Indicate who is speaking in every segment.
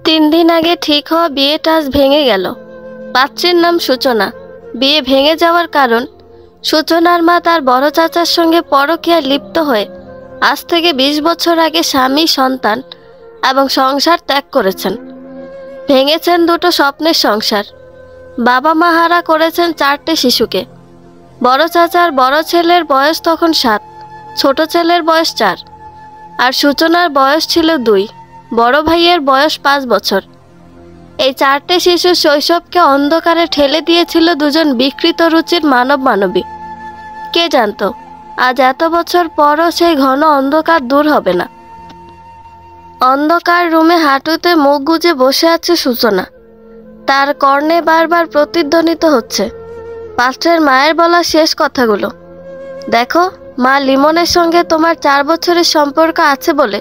Speaker 1: 3 দিন আগে ঠিক হওয়া বিয়েটা আজ ভেঙে গেল। পাত্রীর নাম সূচনা। বিয়ে ভেঙে যাওয়ার কারণ, সূচনার মা তার বড় চাচার সঙ্গে পরকীয়ায় লিপ্ত হয়ে আজ থেকে 20 বছর আগে স্বামী, সন্তান এবং সংসার ত্যাগ করেছেন। ভেঙেছেন দুটো স্বপ্নের সংসার। বাবা মা হারা করেছেন 4টে শিশুকে। বড় চাচার বড় ছেলের বয়স তখন 7, ছোট ছেলের বয়স 4, আর সূচনার বয়স ছিল 2। বড় ভাইয়ের বয়স 5 বছর। এই 4টে শিশু শৈশবকে অন্ধকারে ঠেলে দিয়েছিল দুজন বিকৃত রুচির মানবী। কে জানত আজ এত বছর পরও সেই ঘন অন্ধকার দূর হবে না। অন্ধকার রুমে হাঁটুতে মুখ গুজে বসে আছে সূচনা। তার কর্ণে বারবার প্রতিধ্বনিত হচ্ছে পাত্রের মায়ের বলা শেষ কথাগুলো। দেখো মা, লিমনের সঙ্গে তোমার 4 বছরের সম্পর্ক আছে বলে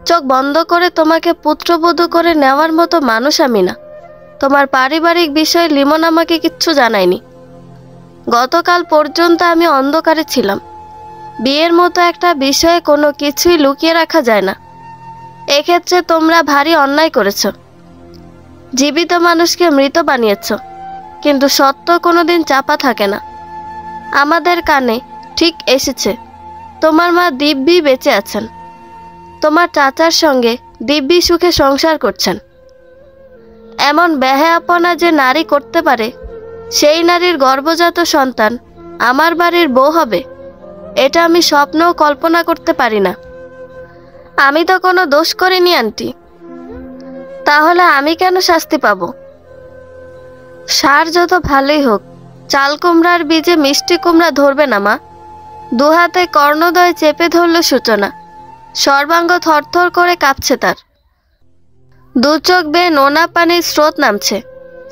Speaker 1: চোখ বন্ধ করে তোমাকে পুত্রবধূ করে নেওয়ার মতো মানুষ আমি না। তোমার পারিবারিক বিষয়ে লিমন আমাকে কিচ্ছু জানায়নি। গতকাল পর্যন্ত আমি অন্ধকারে ছিলাম। বিয়ের মতো একটা বিষয়ে কোনো কিছুই লুকিয়ে রাখা যায় না। এক্ষেত্রে তোমরা ভারী অন্যায় করেছ। জীবিত মানুষকে মৃত বানিয়েছ, কিন্তু সত্য কোনোদিন চাপা থাকে না। আমাদের কানে ঠিক এসেছে তোমার মা দিব্যি বেঁচে আছেন, তোমার চাচার সঙ্গে দিব্যি সুখে সংসার করছেন। এমন বেহায়াপনা যে নারী করতে পারে, সেই নারীর গর্ভজাত সন্তান আমার বাড়ির বউ হবে, এটা আমি স্বপ্নেও কল্পনা করতে পারি না। আমি তো কোনো দোষ করিনি আন্টি, তাহলে আমি কেন শাস্তি পাব? সার যত ভালোই হোক, চাল কুমড়ার বীজে মিষ্টি কুমড়া ধরবে না মা। দুহাতে কর্ণদয় চেপে ধরল সূচনা। সর্বাঙ্গ থরথর করে কাঁপছে তার। দু চোখ বেয়ে নোনা পানির স্রোত নামছে।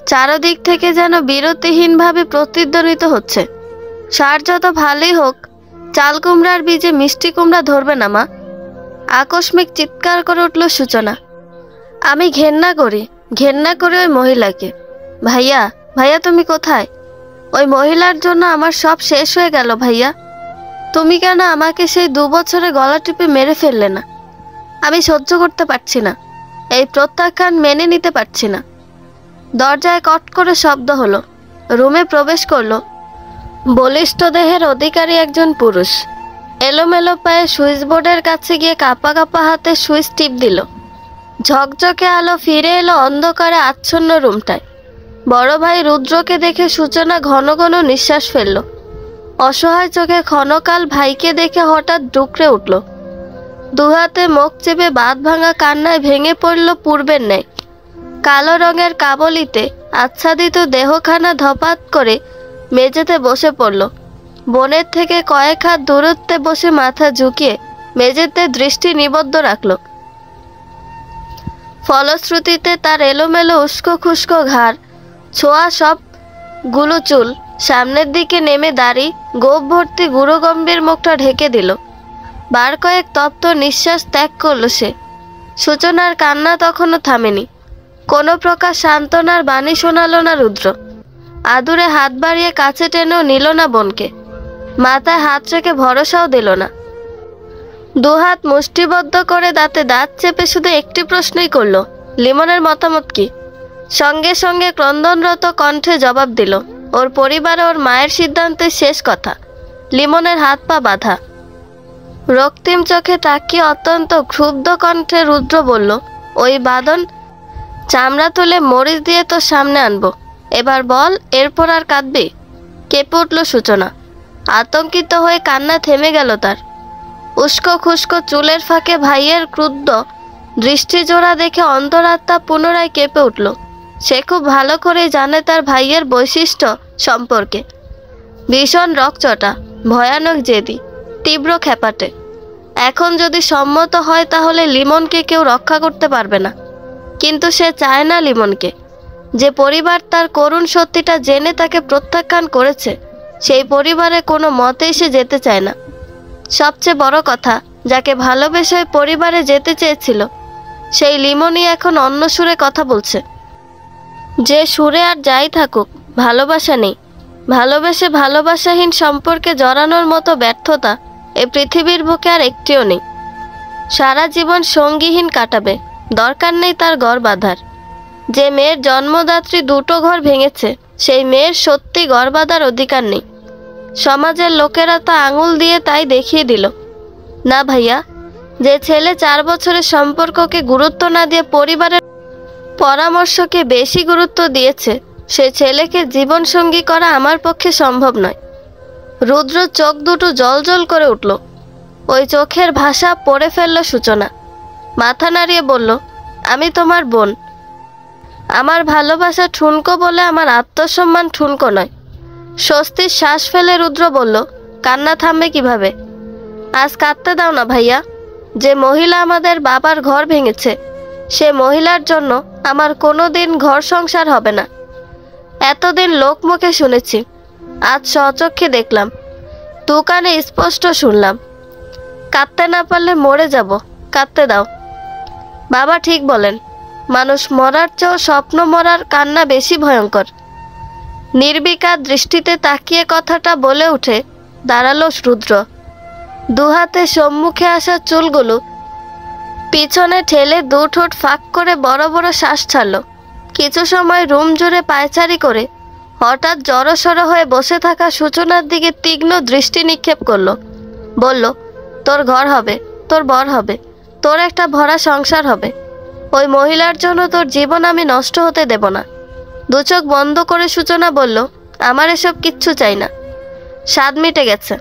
Speaker 1: চারদিক থেকে যেন বিরতিহীনভাবে প্রতিধ্বনিত হচ্ছে, সার যত ভালোই হোক, চাল কুমড়ার বীজে মিষ্টি কুমড়া ধরবে না মা। আকস্মিক চিৎকার করে উঠল সূচনা। আমি ঘেন্না করি ওই মহিলাকে। ভাইয়া, ভাইয়া তুমি কোথায়? ওই মহিলার জন্য আমার সব শেষ হয়ে গেল ভাইয়া। তুমি কেন আমাকে সেই 2 বছরে গলা টিপে মেরে ফেললে না? আমি সহ্য করতে পারছি না, এই প্রত্যাখ্যান মেনে নিতে পারছি না। দরজায় কট করে শব্দ হলো। রুমে প্রবেশ করলো বলিষ্ঠ দেহের অধিকারী একজন পুরুষ। এলোমেলো পায়ে সুইচ বোর্ডের কাছে গিয়ে কাঁপা কাঁপা হাতে সুইচ টিপ দিল। ঝকঝকে আলো ফিরে এলো অন্ধকারে আচ্ছন্ন রুমটায়। বড় ভাই রুদ্রকে দেখে সূচনা ঘন ঘন নিঃশ্বাস ফেলল। অসহায় চোখে ক্ষণকাল ভাইকে দেখে হঠাৎ ডুকরে উঠল। দুহাতে মুখ চেপে বাঁধ ভাঙা কান্নায় ভেঙে পড়ল পূর্বের ন্যায়। কালো রঙের কাবলিতে আচ্ছাদিত দেহখানা ধপাত করে মেঝেতে বসে পড়ল। বোনের থেকে কয়েক হাত দূরত্বে বসে মাথা ঝুঁকিয়ে মেঝেতে দৃষ্টি নিবদ্ধ রাখল। ফলশ্রুতিতে তার এলোমেলো উস্কো খুস্কো ঘাড় ছোঁয়া সবগুলো চুল সামনের দিকে নেমে দাড়ি গোপ ভর্তি গুঁড়ো গম্ভীর মুখটা ঢেকে দিল। বার কয়েক তপ্ত নিঃশ্বাস ত্যাগ করল সে। সূচনার কান্না তখনও থামেনি। কোনো প্রকার সান্ত্বনার বাণী শোনালো না রুদ্র। আদুরে হাত বাড়িয়ে কাছে টেনেও নিল না বোনকে। মাথায় হাত রেখে ভরসাও দিল না। দুহাত মুষ্টিবদ্ধ করে দাঁতে দাঁত চেপে শুধু একটি প্রশ্নই করল, লিমনের মতামত কি? সঙ্গে সঙ্গে ক্রন্দনরত কণ্ঠে জবাব দিল, ওর পরিবারে ওর মায়ের সিদ্ধান্তে শেষ কথা। লিমনের হাত পা বাঁধা। রক্তিম চোখে তাকিয়ে অত্যন্ত ক্ষুব্ধ কণ্ঠে রুদ্র বলল, ওই বাঁধন চামড়া তুলে মরিচ দিয়ে তোর সামনে আনবো। এবার বল, এরপর আর কাঁদবি? কেঁপে উঠল সূচনা। আতঙ্কিত হয়ে কান্না থেমে গেল তার। উস্কো খুস্কো চুলের ফাঁকে ভাইয়ের ক্রুদ্ধ দৃষ্টিজোড়া দেখে অন্তরাত্মা পুনরায় কেঁপে উঠল। সে খুব ভালো করেই জানে তার ভাইয়ের বৈশিষ্ট্য সম্পর্কে। ভীষণ রকচটা, ভয়ানক জেদি, তীব্র খ্যাপাটে। এখন যদি সম্মত হয় তাহলে লিমনকে কেউ রক্ষা করতে পারবে না। কিন্তু সে চায় না লিমনকে। যে পরিবার তার করুণ সত্যিটা জেনে তাকে প্রত্যাখ্যান করেছে, সেই পরিবারে কোনো মতেই সে যেতে চায় না। সবচেয়ে বড় কথা, যাকে ভালোবেসে পরিবারে যেতে চেয়েছিল, সেই লিমনই এখন অন্য সুরে কথা বলছে। যে সুরে আর যাই থাকুক, ভালোবাসা নেই। ভালোবেসে ভালোবাসাহীন সম্পর্কে জড়ানোর মতো ব্যর্থতা এ পৃথিবীর বুকে আর একটিও নেই। সারা জীবন সঙ্গীহীন কাটাবে, দরকার নেই তার ঘর বাঁধার। যে মেয়ের জন্মদাত্রী দুটো ঘর ভেঙেছে সেই মেয়ের সত্যি ঘর বাঁধার অধিকার নেই। সমাজের লোকেরা তা আঙুল দিয়ে তাই দেখিয়ে দিল। না ভাইয়া, যে ছেলে 4 বছরের সম্পর্ককে গুরুত্ব না দিয়ে পরিবারের পরামর্শকে বেশি গুরুত্ব দিয়েছে সে ছেলেকে জীবনসঙ্গী করা আমার পক্ষে সম্ভব নয়। রুদ্র চোখ দুটো জ্বলজ্বল করে উঠল। ওই চোখের ভাষা পড়ে ফেলল সূচনা। মাথা নাড়িয়ে বলল, আমি তোমার বোন। আমার ভালোবাসা ঠুনকো বলে আমার আত্মসম্মান ঠুনকো নয়। স্বস্তির শ্বাস ফেলে রুদ্র বলল, কান্না থামবে কিভাবে? আজ কাঁদতে দাও না ভাইয়া। যে মহিলা আমাদের বাবার ঘর ভেঙেছে সে মহিলার জন্য আমার কোনো দিন ঘর সংসার হবে না। এতদিন লোকমুখে শুনেছি, আজ স্বচক্ষে দেখলাম, দু কানে স্পষ্ট শুনলাম। কাঁদতে না পারলে মরে যাব, কাঁদতে দাও। বাবা ঠিক বলেন, মানুষ মরার চেয়েও স্বপ্ন মরার কান্না বেশি ভয়ঙ্কর। নির্বিকার দৃষ্টিতে তাকিয়ে কথাটা বলে উঠে দাঁড়ালো রুদ্র। দুহাতে সম্মুখে আসা চুলগুলো পিছনে ঠেলে দু ঠোঁট ফাঁক করে বড় বড় শ্বাস ছাড়ল। কিছু সময় রুম জুড়ে পায়চারি করে হঠাৎ জড়সড় হয়ে বসে থাকা সূচনার দিকে তীক্ষ্ণ দৃষ্টি নিক্ষেপ করলো। বলল, তোর ঘর হবে, তোর বর হবে, তোর একটা ভরা সংসার হবে। ওই মহিলার জন্য তোর জীবন আমি নষ্ট হতে দেব না। দু চোখ বন্ধ করে সূচনা বলল, আমার এসব কিচ্ছু চাই না। স্বাদ মিটে গেছে,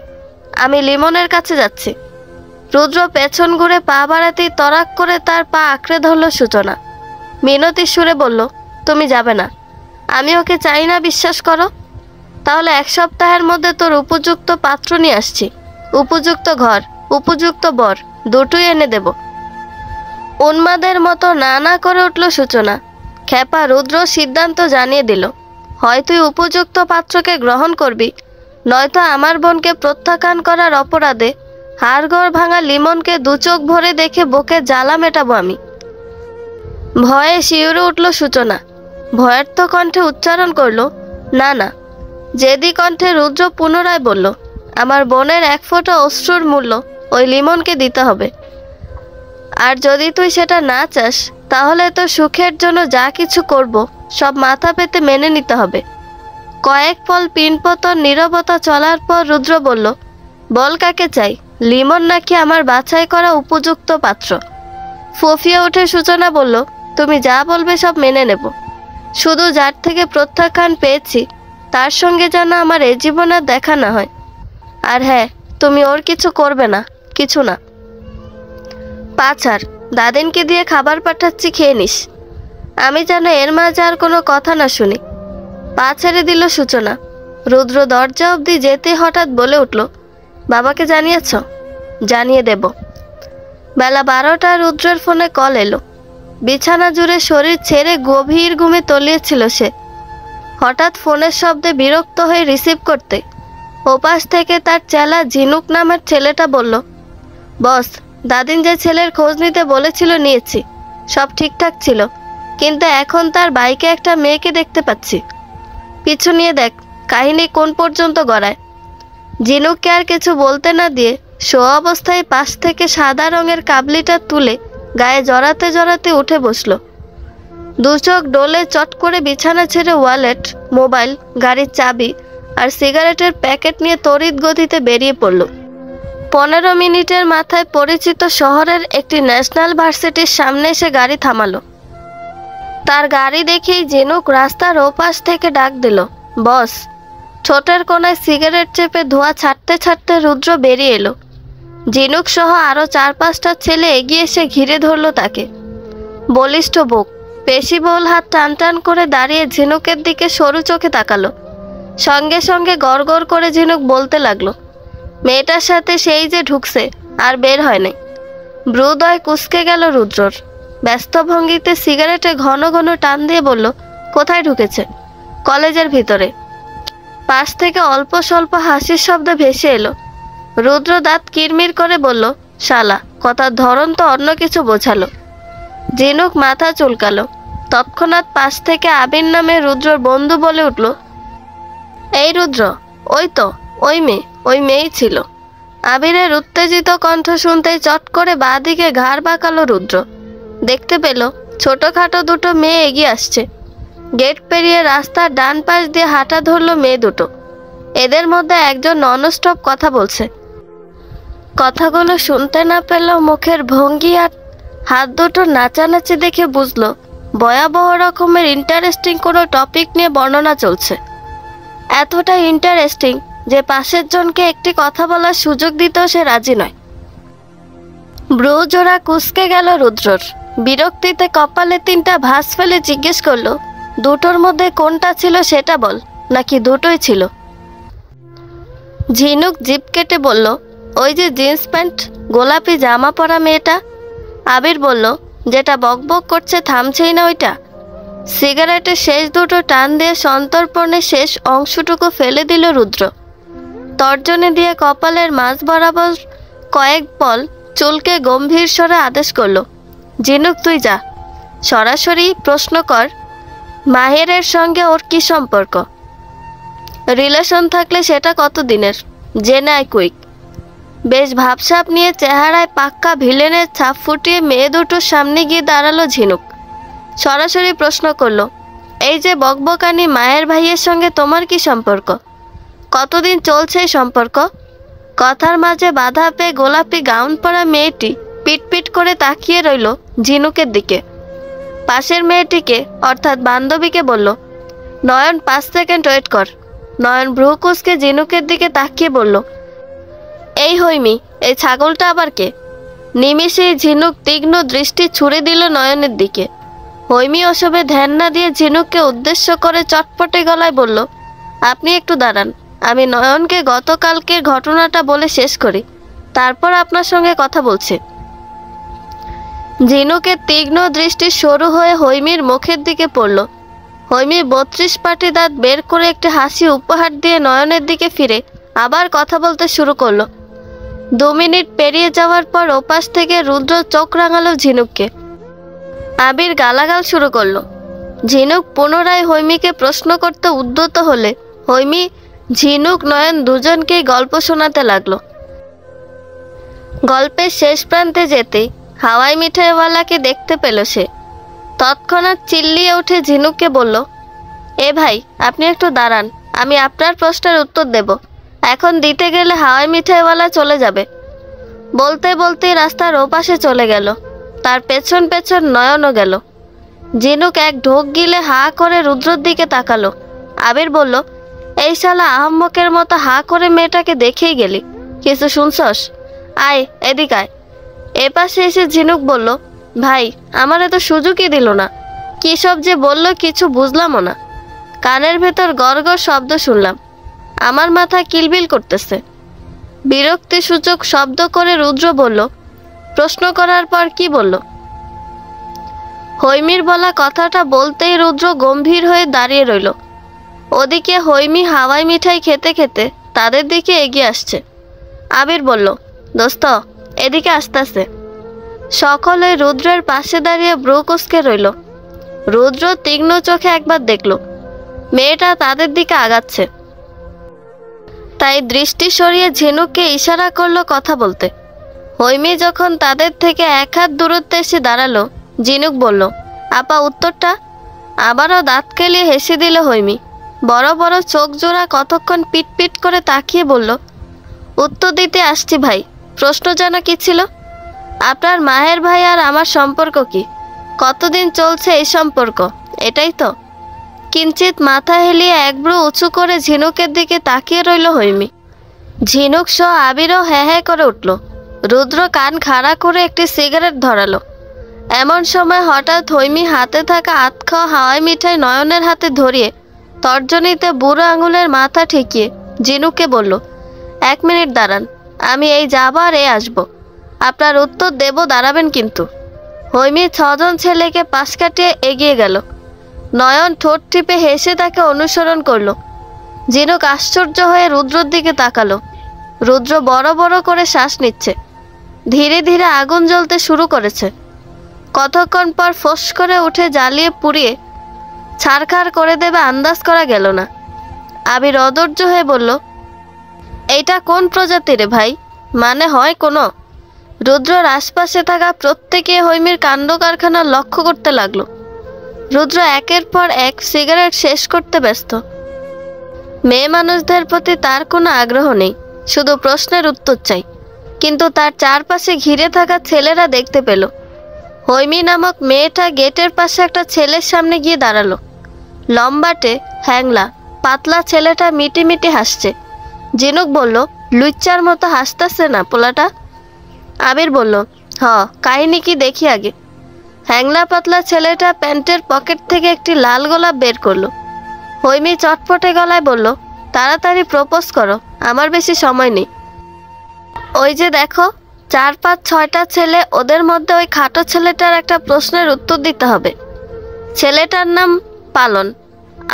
Speaker 1: আমি লিমনের কাছে যাচ্ছি। রুদ্র পেছন ঘুরে পা বাড়াতেই তরাক করে তার পা আঁকড়ে ধরল সূচনা। মিনতির সুরে বলল, তুমি যাবে না। আমি ওকে চাই না, বিশ্বাস করো। তাহলে 1 সপ্তাহের মধ্যে তোর উপযুক্ত পাত্র নিয়ে আসছি। উপযুক্ত ঘর, উপযুক্ত বর, দুটোই এনে দেব। উন্মাদের মতো না না করে উঠল সূচনা। খেপা রুদ্র সিদ্ধান্ত জানিয়ে দিল, হয় তুই উপযুক্ত পাত্রকে গ্রহণ করবি, নয়তো আমার বোনকে প্রত্যাখ্যান করার অপরাধে হাড়গড় ভাঙা লিমনকে 2 চোখ ভরে দেখে বুকে জ্বালা মেটাবো আমি। ভয়ে শিউরে উঠল সূচনা। ভয়ার্থ কণ্ঠে উচ্চারণ করল, না না। জেদি কণ্ঠে রুদ্র পুনরায় বলল, আমার বোনের 1 ফোঁটা অশ্রুর মূল্য ওই লিমনকে দিতে হবে। আর যদি তুই সেটা না চাস তাহলে তোর সুখের জন্য যা কিছু করব সব মাথা পেতে মেনে নিতে হবে। কয়েক পল পিনপতন নীরবতা চলার পর রুদ্র বলল, বল কাকে চাই? লিমন নাকি আমার বাছাই করা উপযুক্ত পাত্র? ফুঁফিয়ে উঠে সূচনা বলল, তুমি যা বলবে সব মেনে নেব, শুধু যার থেকে প্রত্যাখ্যান পেয়েছি তার সঙ্গে যেন আমার এ জীবন আর দেখা না হয়। আর হ্যাঁ, তুমি ওর কিছু করবে না, কিছু না। পাছার দাদিনকে দিয়ে খাবার পাঠাচ্ছি, খেয়ে নিস। আমি যেন এর মাঝে আর কোনো কথা না শুনি। পা ছেড়ে দিল সূচনা। রুদ্র দরজা অবধি যেতে হঠাৎ বলে উঠল, বাবাকে জানিয়েছ? জানিয়ে দেব। বেলা 12টায় রুদ্রের ফোনে কল এলো। বিছানা জুড়ে শরীর ছেড়ে গভীর ঘুমে তলিয়েছিল সে। হঠাৎ ফোনের শব্দে বিরক্ত হয়ে রিসিভ করতে ওপাশ থেকে তার চেলা ঝিনুক নামের ছেলেটা বলল, বস, দাদিন যে ছেলের খোঁজ নিতে বলেছিল নিয়েছি, সব ঠিকঠাক ছিল, কিন্তু এখন তার বাইকে একটা মেয়েকে দেখতে পাচ্ছি। পিছু নিয়ে দেখ কাহিনী কোন পর্যন্ত গড়ায়। ঝিনুককে আর কিছু বলতে না দিয়ে শোয়া অবস্থায় পাশ থেকে সাদা রঙের কাবলিটা তুলে গায়ে জড়াতে জড়াতে উঠে বসলো। 2 চোখ ডোলে চট করে বিছানা ছেড়ে ওয়ালেট, মোবাইল, গাড়ির চাবি আর সিগারেটের প্যাকেট নিয়ে তড়িৎ গতিতে বেরিয়ে পড়ল। 15 মিনিটের মাথায় পরিচিত শহরের একটি ন্যাশনাল ভার্সিটির সামনে এসে গাড়ি থামালো। তার গাড়ি দেখেই ঝিনুক রাস্তার ওপাশ থেকে ডাক দিল, বস। ঠোঁটের কোনায় সিগারেট চেপে ধোঁয়া ছাড়তে ছাড়তে রুদ্র বেরিয়ে এলো। ঝিনুক সহ আরো 4-5টা ছেলে এগিয়ে এসে ঘিরে ধরল তাকে। বলিষ্ঠ বুক, পেশিবহুল হাত টান টান করে দাঁড়িয়ে ঝিনুকের দিকে সরু চোখে তাকালো। সঙ্গে সঙ্গে গড় গড় করে ঝিনুক বলতে লাগলো, মেয়েটার সাথে সেই যে ঢুকছে আর বের হয় নাই। ব্রুদয় কুঁচকে গেল রুদ্রর। ব্যস্ত ভঙ্গিতে সিগারেটে ঘন ঘন টান দিয়ে বলল, কোথায় ঢুকেছে? কলেজের ভিতরে। পাশ থেকে অল্প স্বল্প হাসির শব্দ ভেসে এলো। রুদ্র দাঁত কিরমির করে বলল, শালা, কথার ধরন তো অন্য কিছু বোঝালো। ঝিনুক মাথা চুলকালো। তৎক্ষণাৎ পাশ থেকে আবির নামে রুদ্রর বন্ধু বলে উঠল, এই রুদ্র, ওই তো ওই মেয়েই ছিল। আবিরের উত্তেজিত কণ্ঠ শুনতেই চট করে বাঁ দিকে ঘাড় বাঁকালো রুদ্র। দেখতে পেল ছোটখাটো দুটো মেয়ে এগিয়ে আসছে। গেট পেরিয়ে রাস্তার ডান পাশ দিয়ে হাঁটা ধরলো মেয়ে দুটো। এদের মধ্যে একজন ননস্টপ কথা বলছে। কথাগুলো শুনতে না পেলেও মুখের ভঙ্গি আর হাত দুটো নাচানাচি দেখে বুঝলো ভয়াবহ রকমের ইন্টারেস্টিং কোনো টপিক নিয়ে বর্ণনা চলছে। এতটা ইন্টারেস্টিং যে পাশের জনকে একটি কথা বলার সুযোগ দিতেও সে রাজি নয়। ব্রু জোড়া কুঁচকে গেল রুদ্রর। বিরক্তিতে কপালে 3টা ভাঁজ ফেলে জিজ্ঞেস করলো, দুটোর মধ্যে কোনটা ছিল সেটা বল, নাকি দুটোই ছিল? ঝিনুক জিভ কেটে বলল, ওই যে জিন্স প্যান্ট গোলাপি জামা পরা মেয়েটা। আবির বলল, যেটা বকবক করছে থামছেই না ওইটা। সিগারেটের শেষ দুটো টান দিয়ে সন্তর্পণে শেষ অংশটুকু ফেলে দিল রুদ্র। তর্জনী দিয়ে কপালের মাঝ বরাবর কয়েক বল চুলকে গম্ভীর স্বরে আদেশ করলো, ঝিনুক তুই যা, সরাসরি প্রশ্ন কর, মাহেরের সঙ্গে ওর কি সম্পর্ক? রিলেশন থাকলে সেটা কতদিনের, জেনে আয় কুইক। বেশ ভাবসাব নিয়ে চেহারায় পাক্কা ভিলেনের ছাপ ফুটিয়ে মেয়ে দুটোর সামনে গিয়ে দাঁড়ালো ঝিনুক। সরাসরি প্রশ্ন করলো, এই যে বকবকানি মায়ের ভাইয়ের সঙ্গে তোমার কি সম্পর্ক? কতদিন চলছে এই সম্পর্ক? কথার মাঝে বাধা পেয়ে গোলাপি গাউন পরা মেয়েটি পিটপিট করে তাকিয়ে রইল ঝিনুকের দিকে। পাশের মেয়েটিকে অর্থাৎ বান্ধবীকে বলল, নয়ন 5 সেকেন্ড ওয়েট কর। নয়ন ভ্রু কুঁচকে ঝিনুকের দিকে তাকিয়ে বলল, এই হৈমি, এই ছাগলটা আবার কে? নিমিষেই ঝিনুক তীক্ষ্ণ দৃষ্টি ছুড়ে দিল নয়নের দিকে। হৈমি ওসবে ধ্যান না দিয়ে ঝিনুককে উদ্দেশ্য করে চটপটে গলায় বলল, আপনি একটু দাঁড়ান, আমি নয়নকে গতকালকের ঘটনাটা বলে শেষ করি, তারপর আপনার সঙ্গে কথা বলছি। ঝিনুকের তীক্ষ্ণ দৃষ্টি সরু হয়ে হৈমির মুখের দিকে পড়ল। হৈমি 32 পাটি দাঁত বের করে একটি হাসি উপহার দিয়ে নয়নের দিকে ফিরে আবার কথা বলতে শুরু করলো। 2 মিনিট পেরিয়ে যাওয়ার পর ওপাশ থেকে রুদ্র চোখ রাঙালো ঝিনুককে। আবির গালাগাল শুরু করলো। ঝিনুক পুনরায় হৈমিকে প্রশ্ন করতে উদ্যত হলে হৈমি ঝিনুক নয়ন দুজনকেই গল্প শোনাতে লাগলো। গল্পের শেষ প্রান্তে যেতেই হাওয়াই মিঠাইওয়ালাকে দেখতে পেল সে। তৎক্ষণাৎ চিল্লিয়ে উঠে ঝিনুককে বলল, এ ভাই, আপনি একটু দাঁড়ান, আমি আপনার প্রশ্নের উত্তর দেব। এখন দিতে গেলে হাওয়াই মিঠাইওয়ালা চলে যাবে। বলতে বলতেই রাস্তার ওপাশে চলে গেল। তার পেছন পেছন নয়নও গেল। ঝিনুক এক ঢোক গিলে হা করে রুদ্রর দিকে তাকালো। আবির বলল, এই শালা আহম্মকের মতো হা করে মেয়েটাকে দেখেই গেলি, কিছু শুনছস? আয় এদিক আয়। এপাশে এসে ঝিনুক বলল, ভাই, আমার এত সুযোগই দিল না। কী সব যে বলল কিছু বুঝলামও না। কানের ভেতর গড়গড় শব্দ শুনলাম, আমার মাথা কিলবিল করতেছে। বিরক্তিসূচক শব্দ করে রুদ্র বলল, প্রশ্ন করার পর কি বলল? হৈমির বলা কথাটা বলতেই রুদ্র গম্ভীর হয়ে দাঁড়িয়ে রইল। ওদিকে হৈমি হাওয়াই মিঠাই খেতে খেতে তাদের দিকে এগিয়ে আসছে। আবির বলল, দোস্ত, এদিকে আসতেছে। সকলে রুদ্রের পাশে দাঁড়িয়ে ব্রু কুঁচকে রইল। রুদ্র তীক্ষ্ণ চোখে একবার দেখল মেয়েটা তাদের দিকে আগাচ্ছে, তাই দৃষ্টি সরিয়ে ঝিনুককে ইশারা করলো কথা বলতে। হৈমি যখন তাদের থেকে 1 হাত দূরত্বে এসে দাঁড়ালো, ঝিনুক বলল, আপা উত্তরটা? আবারও দাঁত কেলিয়ে হেসে দিল হৈমি। বড় বড় চোখ জোড়া কতক্ষণ পিটপিট করে তাকিয়ে বলল, উত্তর দিতে আসছি ভাই। প্রশ্ন যেন কি ছিল? আপনার মাহের ভাই আর আমার সম্পর্ক কি? কতদিন চলছে এই সম্পর্ক, এটাই তো? কিঞ্চিত মাথা হেলিয়ে একব্রু উঁচু করে ঝিনুকের দিকে তাকিয়ে রইল হৈমি। ঝিনুক সহ আবিরও হ্যাঁ হ্যাঁ করে উঠল। রুদ্র কান খাড়া করে একটি সিগারেট ধরালো। এমন সময় হঠাৎ হৈমি হাতে থাকা আতখাওয়া হাওয়াই মিঠাই নয়নের হাতে ধরিয়ে তর্জনীতে বুড়ো আঙুলের মাথা ঠেকিয়ে ঝিনুককে বলল, 1 মিনিট দাঁড়ান, আমি এই যাব আর এই আসবো। আপনার উত্তর দেব, দাঁড়াবেন কিন্তু। হৈমি 6 জন ছেলেকে পাশ কাটিয়ে এগিয়ে গেল। নয়ন ঠোঁট টিপে হেসে তাকে অনুসরণ করলো। ঝিনুক আশ্চর্য হয়ে রুদ্রর দিকে তাকালো। রুদ্র বড় বড় করে শ্বাস নিচ্ছে। ধীরে ধীরে আগুন জ্বলতে শুরু করেছে। কতক্ষণ পর ফোঁস করে উঠে জ্বালিয়ে পুড়িয়ে ছারখার করে দেবে আন্দাজ করা গেল না। আবির অধৈর্য হয়ে বলল, এইটা কোন প্রজাতি রে ভাই? মানে হয় কোনো? রুদ্রর আশপাশে থাকা প্রত্যেকে হৈমির কাণ্ড কারখানা লক্ষ্য করতে লাগলো। রুদ্র একের পর এক সিগারেট শেষ করতে ব্যস্ত। মেয়ে মানুষদের প্রতি তার কোনো আগ্রহ নেই, শুধু প্রশ্নের উত্তর চাই। কিন্তু তার চারপাশে ঘিরে থাকা ছেলেরা দেখতে পেল হৈমি নামক মেয়েটা গেটের পাশে একটা ছেলের সামনে গিয়ে দাঁড়ালো। লম্বাটে, হ্যাংলা, পাতলা ছেলেটা মিটি মিটি হাসছে। ঝিনুক বলল, লুচ্চার মতো হাসতেছে না পোলাটা? আবির বলল, কাহিনী কি দেখি আগে। হ্যাংলা পাতলা ছেলেটা প্যান্টের পকেট থেকে একটি লাল গোলাপ বের করলো। হৈমি চটপটে গলায় বলল, তাড়াতাড়ি প্রপোজ করো, আমার বেশি সময় নেই। ওই যে দেখো 4-5-6টা ছেলে, ওদের মধ্যে ওই খাটো ছেলেটার একটা প্রশ্নের উত্তর দিতে হবে। ছেলেটার নাম পালন।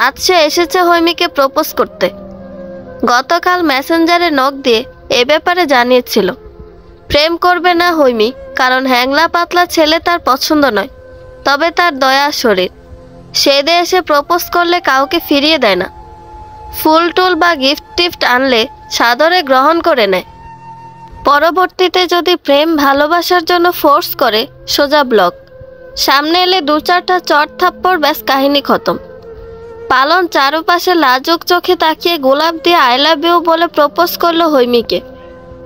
Speaker 1: আজ সে এসেছে হৈমিকে প্রপোজ করতে। গতকাল মেসেঞ্জারে নক দিয়ে এ ব্যাপারে জানিয়েছিল। প্রেম করবে না হৈমি, কারণ হ্যাংলা পাতলা ছেলে তার পছন্দ নয়, তবে তার দয়া শরীর। সেদে এসে প্রপোজ করলে কাউকে ফিরিয়ে দেয় না। ফুল টুল বা গিফট টিফট আনলে সাদরে গ্রহণ করে নেয়। পরবর্তীতে যদি প্রেম ভালোবাসার জন্য ফোর্স করে, সোজা ব্লক। সামনে এলে 2-4টা চট থাপ্পড়, ব্যাস কাহিনী খতম। পালন চারপাশে লাজুক চোখে তাকিয়ে গোলাপ দিয়ে আই লাভ ইউ বলে প্রপোজ করলো হৈমিকে।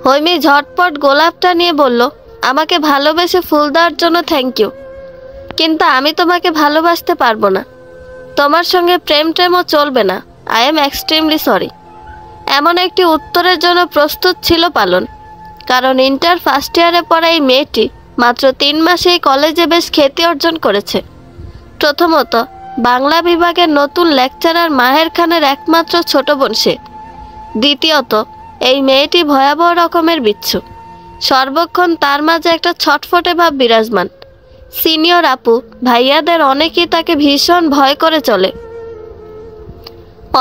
Speaker 1: হৈমি ঝটপট গোলাপটা নিয়ে বলল, আমাকে ভালোবেসে ফুল দেওয়ার জন্য থ্যাংক ইউ, কিন্তু আমি তোমাকে ভালোবাসতে পারবো না। তোমার সঙ্গে প্রেম টেমও চলবে না। I am extremely sorry. এমন একটি উত্তরের জন্য প্রস্তুত ছিল পালন, কারণ ইন্টার ফার্স্ট ইয়ারে পড়া এই মেয়েটি মাত্র 3 মাসেই কলেজে বেশ খ্যাতি অর্জন করেছে। প্রথমত, বাংলা বিভাগের নতুন লেকচারার মাহের খানের একমাত্র ছোট বোন সে। দ্বিতীয়ত, এই মেয়েটি ভয়াবহ রকমের বিচ্ছু। সর্বক্ষণ তার মাঝে একটা ছটফটে ভাব বিরাজমান। সিনিয়র আপু ভাইয়াদের অনেকেই তাকে ভীষণ ভয় করে চলে,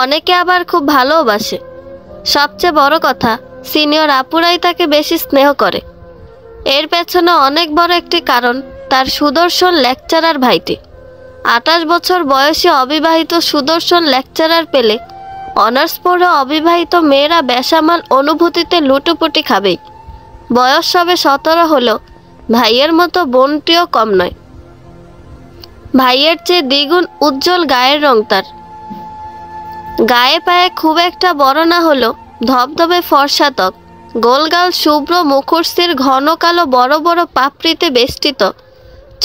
Speaker 1: অনেকে আবার খুব ভালোবাসে। সবচেয়ে বড় কথা, সিনিয়র আপুরাই তাকে বেশি স্নেহ করে। এর পেছনে অনেক বড় একটি কারণ তার সুদর্শন লেকচারার ভাইটি। 28 বছর বয়সী অবিবাহিত সুদর্শন লেকচারার পেলে অনার্স পড়ে অবিবাহিত মেয়েরা বেসামাল অনুভূতিতে লুটোপুটি খাবেই। বয়স সবে 17 হলেও ভাইয়ের মতো বোনটিও কম নয়। ভাইয়ের চেয়ে দ্বিগুণ উজ্জ্বল গায়ের রং তার। গায়ে পায়ে খুব একটা বড় না হলেও ধবধবে ফর্সা ত্বক, গোলগাল শুভ্র মুখশ্রীর ঘন কালো বড় বড় পাপড়িতে বেষ্টিত।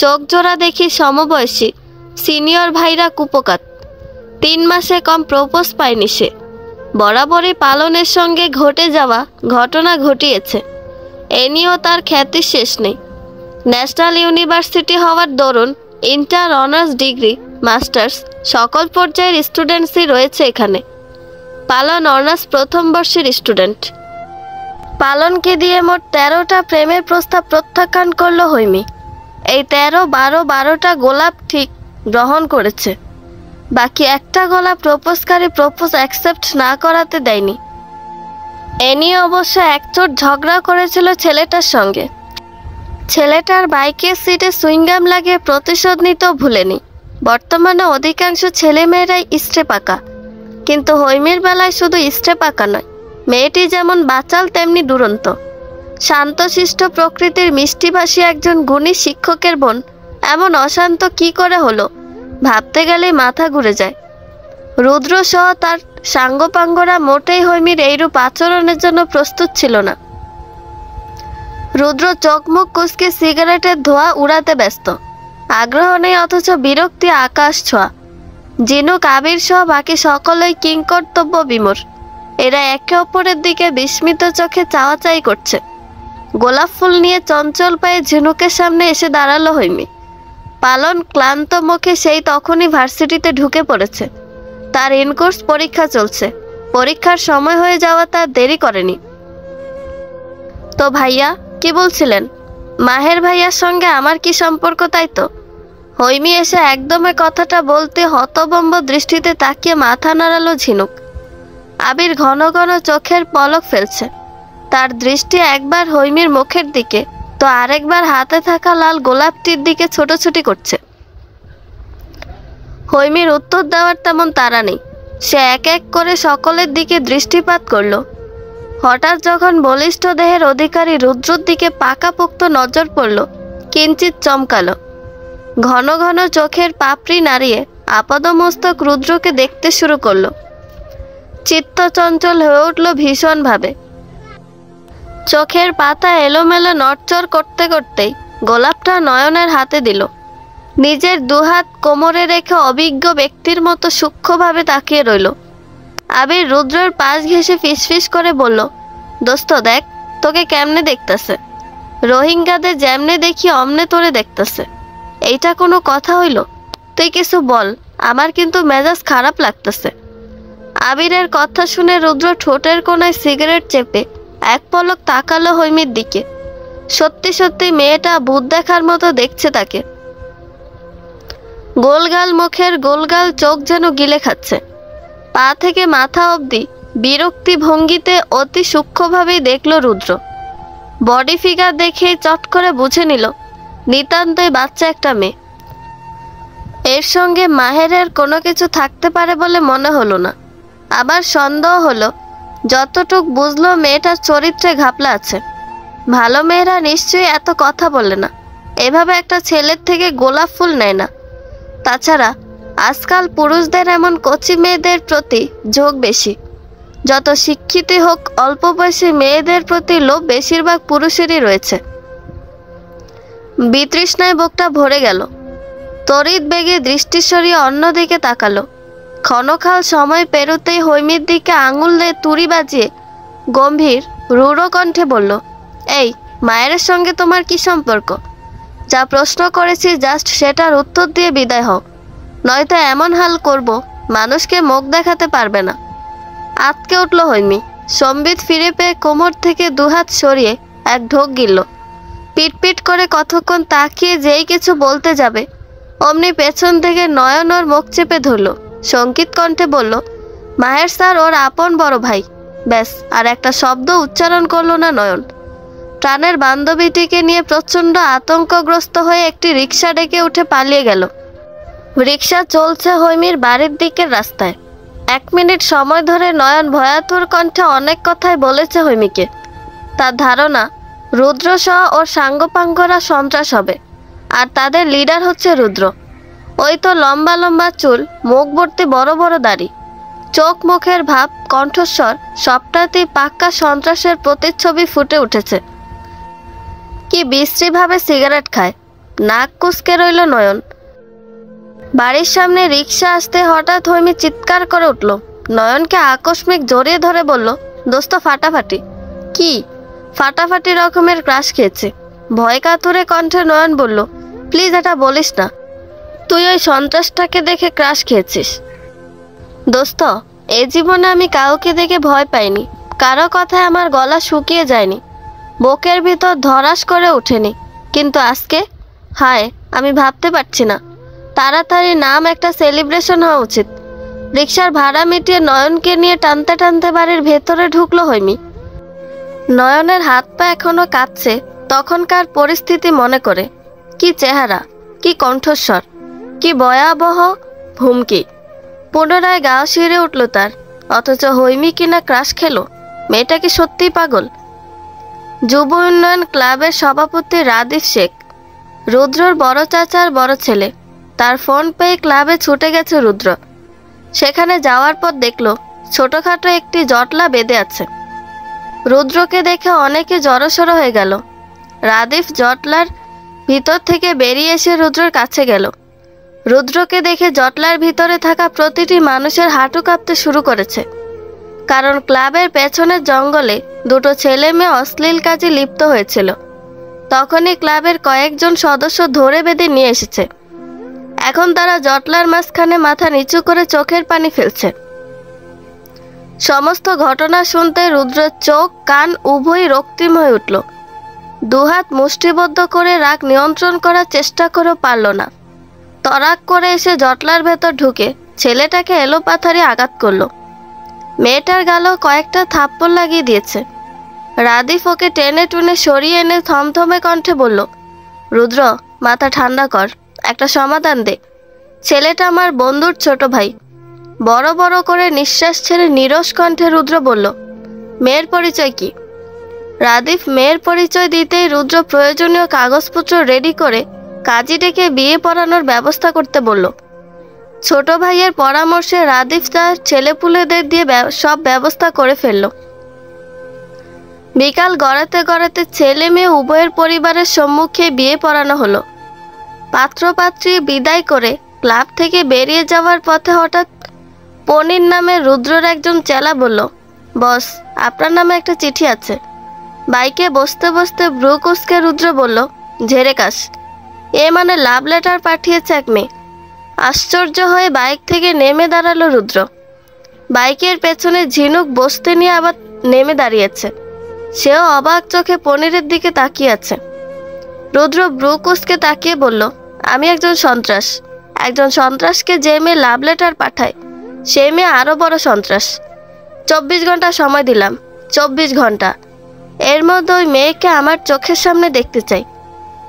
Speaker 1: চোখ জোড়া দেখি সমবয়সী সিনিয়র ভাইরা কুপোকাত। 3 মাসে কম প্রপোজ পায়নি সে। বরাবরই পালনের সঙ্গে ঘটে যাওয়া ঘটনা ঘটিয়েছে। এ নিয়েও তার খ্যাতি শেষ নেই। ন্যাশনাল ইউনিভার্সিটি হওয়ার দরুন ইন্টার, অনার্স, ডিগ্রি, মাস্টার্স সকল পর্যায়ের স্টুডেন্টসই রয়েছে এখানে। পালন অনার্স প্রথম বর্ষের স্টুডেন্ট। পালনকে দিয়ে মোট 13টা প্রেমের প্রস্তাব প্রত্যাখ্যান করলো হৈমি। এই 13-12-12টা গোলাপ ঠিক গ্রহণ করেছে, বাকি একটা গোলাপ প্রপোজকারী প্রপোজ অ্যাকসেপ্ট না করাতে দেয়নি। এ নিয়ে অবশ্য একচোট ঝগড়া করেছিল ছেলেটার সঙ্গে। ছেলেটার বাইকের সিটে সুইংগাম লাগিয়ে প্রতিশোধ নিতেও ভুলেনি। বর্তমানে অধিকাংশ ছেলেমেয়েরাই ইস্টে পাকা, কিন্তু হৈমির বেলায় শুধু ইস্টে পাকা নয়, মেয়েটি যেমন বাচাল তেমনি দুরন্ত। শান্তশিষ্ট প্রকৃতির মিষ্টিভাষী একজন গুণী শিক্ষকের বোন এমন অশান্ত কি করে হলো, ভাবতে গেলেই মাথা ঘুরে যায়। রুদ্র সহ তার সাঙ্গপাঙ্গরা মোটেই হৈমির এইরূপ আচরণের জন্য প্রস্তুত ছিল না। রুদ্র চোখ মুখ কুঁচকে সিগারেটের ধোঁয়া উড়াতে ব্যস্ত। আগ্রহ নেই, অথচ বিরক্তি আকাশ ছোঁয়া। ঝিনুক, আবির সহ বাকি সকলেই কিংকর্তব্য বিমূঢ়। এরা একে অপরের দিকে বিস্মিত চোখে চাওয়াচাই করছে। গোলাপ ফুল নিয়ে চঞ্চল পায়ে ঝিনুকের সামনে এসে দাঁড়ালো হৈমি। পালন ক্লান্ত মুখে সেই তখনই ভার্সিটিতে ঢুকে পড়েছে। তার ইনকোর্স পরীক্ষা চলছে। পরীক্ষার সময় হয়ে যাওয়া তার দেরি করেনি। তো ভাইয়া কি বলছিলেন? মাহের ভাইয়ার সঙ্গে আমার কি সম্পর্ক তাই তো? হৈমি এসে একদমে কথাটা বলতে হতভম্ব দৃষ্টিতে তাকিয়ে মাথা নাড়ালো ঝিনুক। আবির ঘন ঘন চোখের পলক ফেলছে। তার দৃষ্টি একবার হৈমির মুখের দিকে, তো আরেকবার হাতে থাকা লাল গোলাপটির দিকে ছোটাছুটি করছে। হৈমির উত্তর দেওয়ার তেমন তাড়া নেই। সে এক এক করে সকলের দিকে দৃষ্টিপাত করলো। হঠাৎ যখন বলিষ্ঠ দেহের অধিকারী রুদ্রর দিকে পাকাপোক্ত নজর পড়ল, কিঞ্চিত চমকালো। ঘন ঘন চোখের পাপড়ি নাড়িয়ে আপাদমস্তক রুদ্রকে দেখতে শুরু করলো। চিত্ত চঞ্চল হয়ে উঠল ভীষণভাবে। চোখের পাতা এলোমেলো নড়চড় করতে করতেই গোলাপটা নয়নের হাতে দিল। নিজের দুহাত কোমরে রেখে অভিজ্ঞ ব্যক্তির মতো সূক্ষ্মভাবে তাকিয়ে রইল। আবির রুদ্রের পাশ ঘেঁষে ফিসফিস করে বলল, দোস্ত দেখ তোকে কেমনে দেখতেছে, রোহিঙ্গাদের যেমনে দেখি অমনে তোরে দেখতেছে। এইটা কোনো কথা হইল? তুই কিছু বল, আমার কিন্তু মেজাজ খারাপ লাগতেছে। আবিরের কথা শুনে রুদ্র ঠোঁটের কোনায় সিগারেট চেপে এক পলক তাকালো হৈমির দিকে। সত্যি সত্যি মেয়েটা ভূত দেখার মতো দেখছে তাকে। গোলগাল মুখের গোলগাল চোখ যেন গিলে খাচ্ছে। পা থেকে মাথা অবধি বিরক্তি ভঙ্গিতে অতি সূক্ষ্মভাবেই দেখল রুদ্র। বডি ফিগার দেখেই চট করে বুঝে নিল নিতান্তই বাচ্চা একটা মেয়ে। এর সঙ্গে মাহেরের কোনো কিছু থাকতে পারে বলে মনে হলো না। আবার সন্দেহ হলো, যতটুক বুঝলো মেয়েটার চরিত্রে ঘাপলা আছে। ভালো মেয়েরা নিশ্চয়ই এত কথা বলে না, এভাবে একটা ছেলের থেকে গোলাপ ফুল নেয় না। তাছাড়া আজকাল পুরুষদের এমন কচি মেয়েদের প্রতি ঝোঁক বেশি। যত শিক্ষিতই হোক, অল্প বয়সী মেয়েদের প্রতি লোভ বেশিরভাগ পুরুষেরই রয়েছে। বিতৃষ্ণায় বুকটা ভরে গেল। তড়িৎ বেগে দৃষ্টি সরিয়ে অন্যদিকে তাকালো। ক্ষণকাল সময় পেরোতেই হৈমির দিকে আঙুল দিয়ে তুড়ি বাজিয়ে গম্ভীর রূঢ় কণ্ঠে বলল, এই মায়ের সঙ্গে তোমার কি সম্পর্ক? যা প্রশ্ন করেছি জাস্ট সেটার উত্তর দিয়ে বিদায় হও, নয়তো এমন হাল করব মানুষকে মুখ দেখাতে পারবে না। আতকে উঠল হৈমি। সম্বিত ফিরে পেয়ে কোমর থেকে দুহাত সরিয়ে এক ঢোক গিলল। পিটপিট করে কতক্ষণ তাকিয়ে যেই কিছু বলতে যাবে অমনি পেছন থেকে নয়ন ওর মুখ চেপে ধরল। শঙ্কিত কণ্ঠে বলল, মাহের স্যার ওর আপন বড় ভাই। ব্যাস, আর একটা শব্দ উচ্চারণ করল না নয়ন। প্রাণের বান্ধবীটিকে নিয়ে প্রচণ্ড আতঙ্কগ্রস্ত হয়ে একটি রিক্সা ডেকে উঠে পালিয়ে গেল। রিক্সা চলছে হৈমির বাড়ির দিকের রাস্তায়। 1 মিনিট সময় ধরে নয়ন ভয়াতুর কণ্ঠে অনেক কথাই বলেছে হৈমিকে। তার ধারণা রুদ্রসহ ওর সাঙ্গপাঙ্গরা সন্ত্রাস হবে, আর তাদের লিডার হচ্ছে রুদ্র। ওই তো লম্বা লম্বা চুল, মুখ ভর্তি বড় বড় দাড়ি, চোখ মুখের ভাব, কণ্ঠস্বর সবটাতেই পাক্কা সন্ত্রাসের প্রতিচ্ছবি ফুটে উঠেছে। কি বিশ্রীভাবে সিগারেট খায়। নাক কুঁচকে রইল নয়ন। বাড়ির সামনে রিক্সা আসতে হঠাৎ হৈমি চিৎকার করে উঠল। নয়নকে আকস্মিক জড়িয়ে ধরে বলল, দোস্ত ফাটাফাটি। কি? ফাটাফাটি রকমের ক্রাশ খেয়েছে। ভয় কাতুরে কণ্ঠে নয়ন বলল, প্লিজ এটা বলিস না, তুই ওই সন্ত্রাসটাকে দেখে ক্রাশ খেয়েছিস। দোস্ত, এ জীবনে আমি কাউকে দেখে ভয় পাইনি, কারো কথায় আমার গলা শুকিয়ে যায়নি, বুকের ভিতর ধরাস করে ওঠেনি। কিন্তু আজকে, হায়, আমি ভাবতে পারছি না। তাড়াতাড়ি নাম একটা সেলিব্রেশন হওয়া উচিত। রিক্সার ভাড়া মিটিয়ে নয়নকে নিয়ে টানতে টানতে বাড়ির ভেতরে ঢুকলো হৈমি। নয়নের হাত পা এখনো কাঁপছে তখনকার পরিস্থিতি মনে করে। কি চেহারা, কি কণ্ঠস্বর, কি ভয়াবহ ভূমকি। পুনরায় গা শিউরে উঠল তার। অথচ হৈমি কিনা ক্রাশ খেলো। মেয়েটা কি সত্যিই পাগল? যুব উন্নয়ন ক্লাবের সভাপতি রাদিফ শেখ, রুদ্রর বড় চাচার বড় ছেলে। তার ফোন পেয়ে ক্লাবে ছুটে গেছে রুদ্র। সেখানে যাওয়ার পর দেখল ছোটখাটো একটি জটলা বেঁধে আছে। রুদ্রকে দেখে অনেকে জড়সড় হয়ে গেল। রাদিফ জটলার ভিতর থেকে বেরিয়ে এসে রুদ্রর কাছে গেল। রুদ্রকে দেখে জটলার ভিতরে থাকা প্রতিটি মানুষের হাঁটু কাঁপতে শুরু করেছে। কারণ ক্লাবের পেছনের জঙ্গলে দুটো ছেলে মেয়ে অশ্লীল কাজে লিপ্ত হয়েছিল। তখনই ক্লাবের কয়েকজন সদস্য ধরে বেঁধে নিয়ে এসেছে। এখন তারা জটলার মাঝখানে মাথা নিচু করে চোখের পানি ফেলছে। সমস্ত ঘটনা শুনতে রুদ্রের চোখ কান উভয়ই রক্তিম হয়ে উঠল। দুহাত মুষ্টিবদ্ধ করে রাগ নিয়ন্ত্রণ করার চেষ্টা করেও পারল না। তরাক করে এসে জটলার ভেতর ঢুকে ছেলেটাকে এলোপাথারি আঘাত করলো। মেয়েটার গালও কয়েকটা থাপ্পড় লাগিয়ে দিয়েছে। রাদিফ ওকে টেনে টুনে সরিয়ে এনে থমথমে কণ্ঠে বলল, রুদ্র, মাথা ঠান্ডা কর, একটা সমাধান দে। ছেলেটা আমার বন্ধুর ছোট ভাই। বড় বড় করে নিঃশ্বাস ছেড়ে নীরস কণ্ঠে রুদ্র বলল, মেয়ের পরিচয় কি? রাদীপ মেয়ের পরিচয় দিতেই রুদ্র প্রয়োজনীয় কাগজপত্র রেডি করে কাজী ডেকে বিয়ে পড়ানোর ব্যবস্থা করতে বলল। ছোট ভাইয়ের পরামর্শে রাদীপ তার ছেলেপুলেদের দিয়ে সব ব্যবস্থা করে ফেলল। বিকাল গড়াতে গড়াতে ছেলে মেয়ে উভয়ের পরিবারের সম্মুখে বিয়ে পড়ানো হলো। পাত্রপাত্রী বিদায় করে ক্লাব থেকে বেরিয়ে যাওয়ার পথে হঠাৎ পনির নামে রুদ্রর একজন চেলা বলল, বস, আপনার নামে একটা চিঠি আছে। বাইকে বসতে বসতে ভ্রু কুঁচকে রুদ্র বলল, ঝেড়েকাস, এ মানে লাভ লেটার পাঠিয়েছে এক মেয়ে। আশ্চর্য হয়ে বাইক থেকে নেমে দাঁড়ালো রুদ্র। বাইকের পেছনে ঝিনুক বসতে নিয়ে আবার নেমে দাঁড়িয়েছে। সেও অবাক চোখে পনিরের দিকে তাকিয়ে আছে। রুদ্র ভ্রু কুঁচকে তাকিয়ে বলল, আমি একজন সন্ত্রাস। একজন সন্ত্রাসকে যে মেয়ে লাভ লেটার পাঠায় সে মেয়ে আরও বড় সন্ত্রাস। 24 ঘন্টা সময় দিলাম, 24 ঘন্টা। এর মধ্যে ওই মেয়েকে আমার চোখের সামনে দেখতে চাই।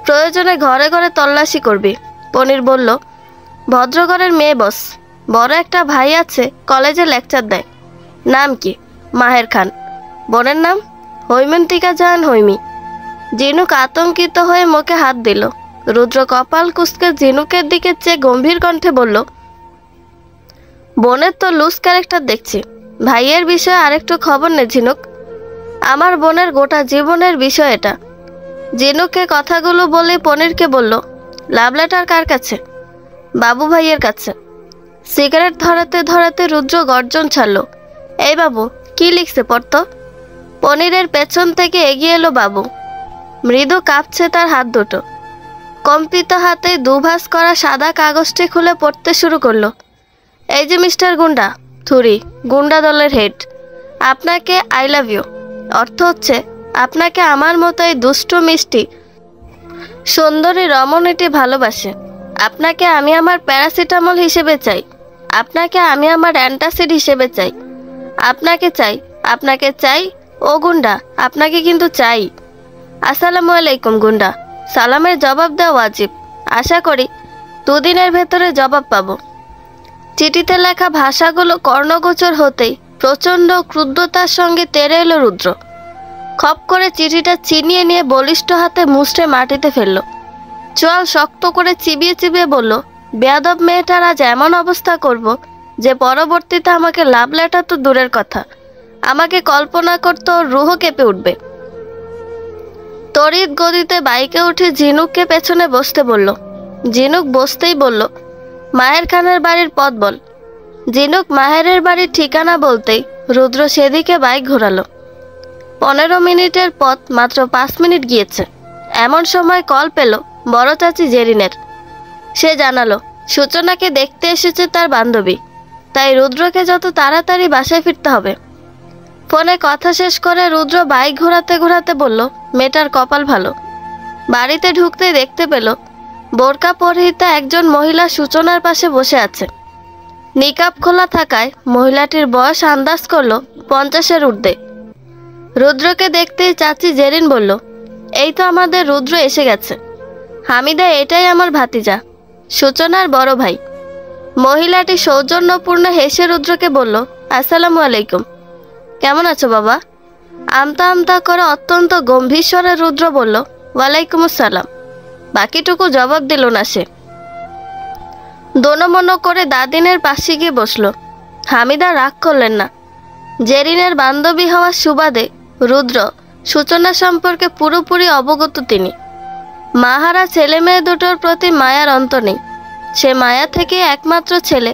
Speaker 1: প্রয়োজনে ঘরে ঘরে তল্লাশি করবি। পনির বলল, ভদ্রঘরের মেয়ে বস। বড় একটা ভাই আছে, কলেজে লেকচার দেয়। নাম কি? মাহের খান। বোনের নাম? হৈমন্তিকা জাহান হৈমি। ঝিনুক আতঙ্কিত হয়ে মুখে হাত দিল। রুদ্র কপাল কুঁচকে ঝিনুকের দিকে চেয়ে গম্ভীর কণ্ঠে বলল, বোনের তো লুজ ক্যারেক্টার দেখছি। ভাইয়ের বিষয়ে আরেকটু খবর নে ঝিনুক। আমার বোনের গোটা জীবনের বিষয় এটা। ঝিনুককে কথাগুলো বলে পনিরকে বলল, লাভ লেটার কার কাছে? বাবু ভাইয়ের কাছে। সিগারেট ধরাতে ধরাতে রুদ্র গর্জন ছাড়ল, এই বাবু, কি লিখছে পড়ত? পনিরের পেছন থেকে এগিয়ে এলো বাবু। মৃদু কাঁপছে তার হাত দুটো। কম্পিত হাতে দুভাঁজ করা সাদা কাগজটি খুলে পড়তে শুরু করলো। এই যে মিস্টার গুন্ডা, থুরি, গুন্ডা দলের হেড, আপনাকে আই লাভ ইউ। অর্থ হচ্ছে, আপনাকে আমার মতো এই দুষ্ট মিষ্টি সুন্দরী রমণীটি ভালোবাসে। আপনাকে আমি আমার প্যারাসিটামল হিসেবে চাই। আপনাকে আমি আমার অ্যান্টাসিড হিসেবে চাই। আপনাকে চাই, আপনাকে চাই। ও গুন্ডা, আপনাকে কিন্তু চাই। আসসালামু আলাইকুম গুন্ডা। সালামের জবাব দেওয়া ওয়াজিব। আশা করি 2 দিনের ভেতরে জবাব পাবো। চিঠিতে লেখা ভাষাগুলো কর্ণগোচর হতেই প্রচণ্ড ক্রুদ্ধতার সঙ্গে তেড়ে এলো রুদ্র। খপ করে চিঠিটা ছিনিয়ে নিয়ে বলিষ্ঠ হাতে মুষ্টে মাটিতে ফেলল। চোয়াল শক্ত করে চিবিয়ে চিবিয়ে বলল, বেয়াদব মেয়েটার আজ এমন অবস্থা করব যে পরবর্তীতে আমাকে লাভ লেটার তো দূরের কথা, আমাকে কল্পনা করতে ওর রুহ কেঁপে উঠবে। তড়িৎ গতিতে বাইকে উঠে ঝিনুককে পেছনে বসতে বলল। ঝিনুক বসতেই বলল, মাহের খানের বাড়ির পথ বল। ঝিনুক মাহেরের বাড়ির ঠিকানা বলতেই রুদ্র সেদিকে বাইক ঘোরালো। 15 মিনিটের পথ মাত্র 5 মিনিট গিয়েছে। এমন সময় কল পেল বড় চাচি জেরিনের। সে জানালো সূচনাকে দেখতে এসেছে তার বান্ধবী, তাই রুদ্রকে যত তাড়াতাড়ি বাসায় ফিরতে হবে। ফোনে কথা শেষ করে রুদ্র বাইক ঘোরাতে ঘোরাতে বলল, মেয়েটার কপাল ভালো। বাড়িতে ঢুকতেই দেখতে পেল বোরকা পরিহিতা একজন মহিলা সূচনার পাশে বসে আছে। নিকাব খোলা থাকায় মহিলাটির বয়স আন্দাজ করল 50-এর ঊর্ধ্বে। রুদ্রকে দেখতেই চাচি জেরিন বলল, এই তো আমাদের রুদ্র এসে গেছে। হামিদা, এটাই আমার ভাতিজা, সূচনার বড় ভাই। মহিলাটি সৌজন্যপূর্ণ হেসে রুদ্রকে বলল, আসসালামু আলাইকুম। কেমন আছো বাবা? আমতা আমতা করে অত্যন্ত গম্ভীর স্বরে রুদ্র বলল, ওয়ালাইকুম আসসালাম। বাকিটুকু জবাব দিল না সে। দোনমনো করে দাদিনের পাশে গিয়ে বসল। হামিদা রাগ করলেন না। জেরিনের বান্ধবী হওয়ার সুবাদে রুদ্র সূচনা সম্পর্কে পুরোপুরি অবগত তিনি। মাহারা ছেলে মেয়ে দুটোর প্রতি মায়ার অন্ত নেই। সে মায়া থেকে একমাত্র ছেলে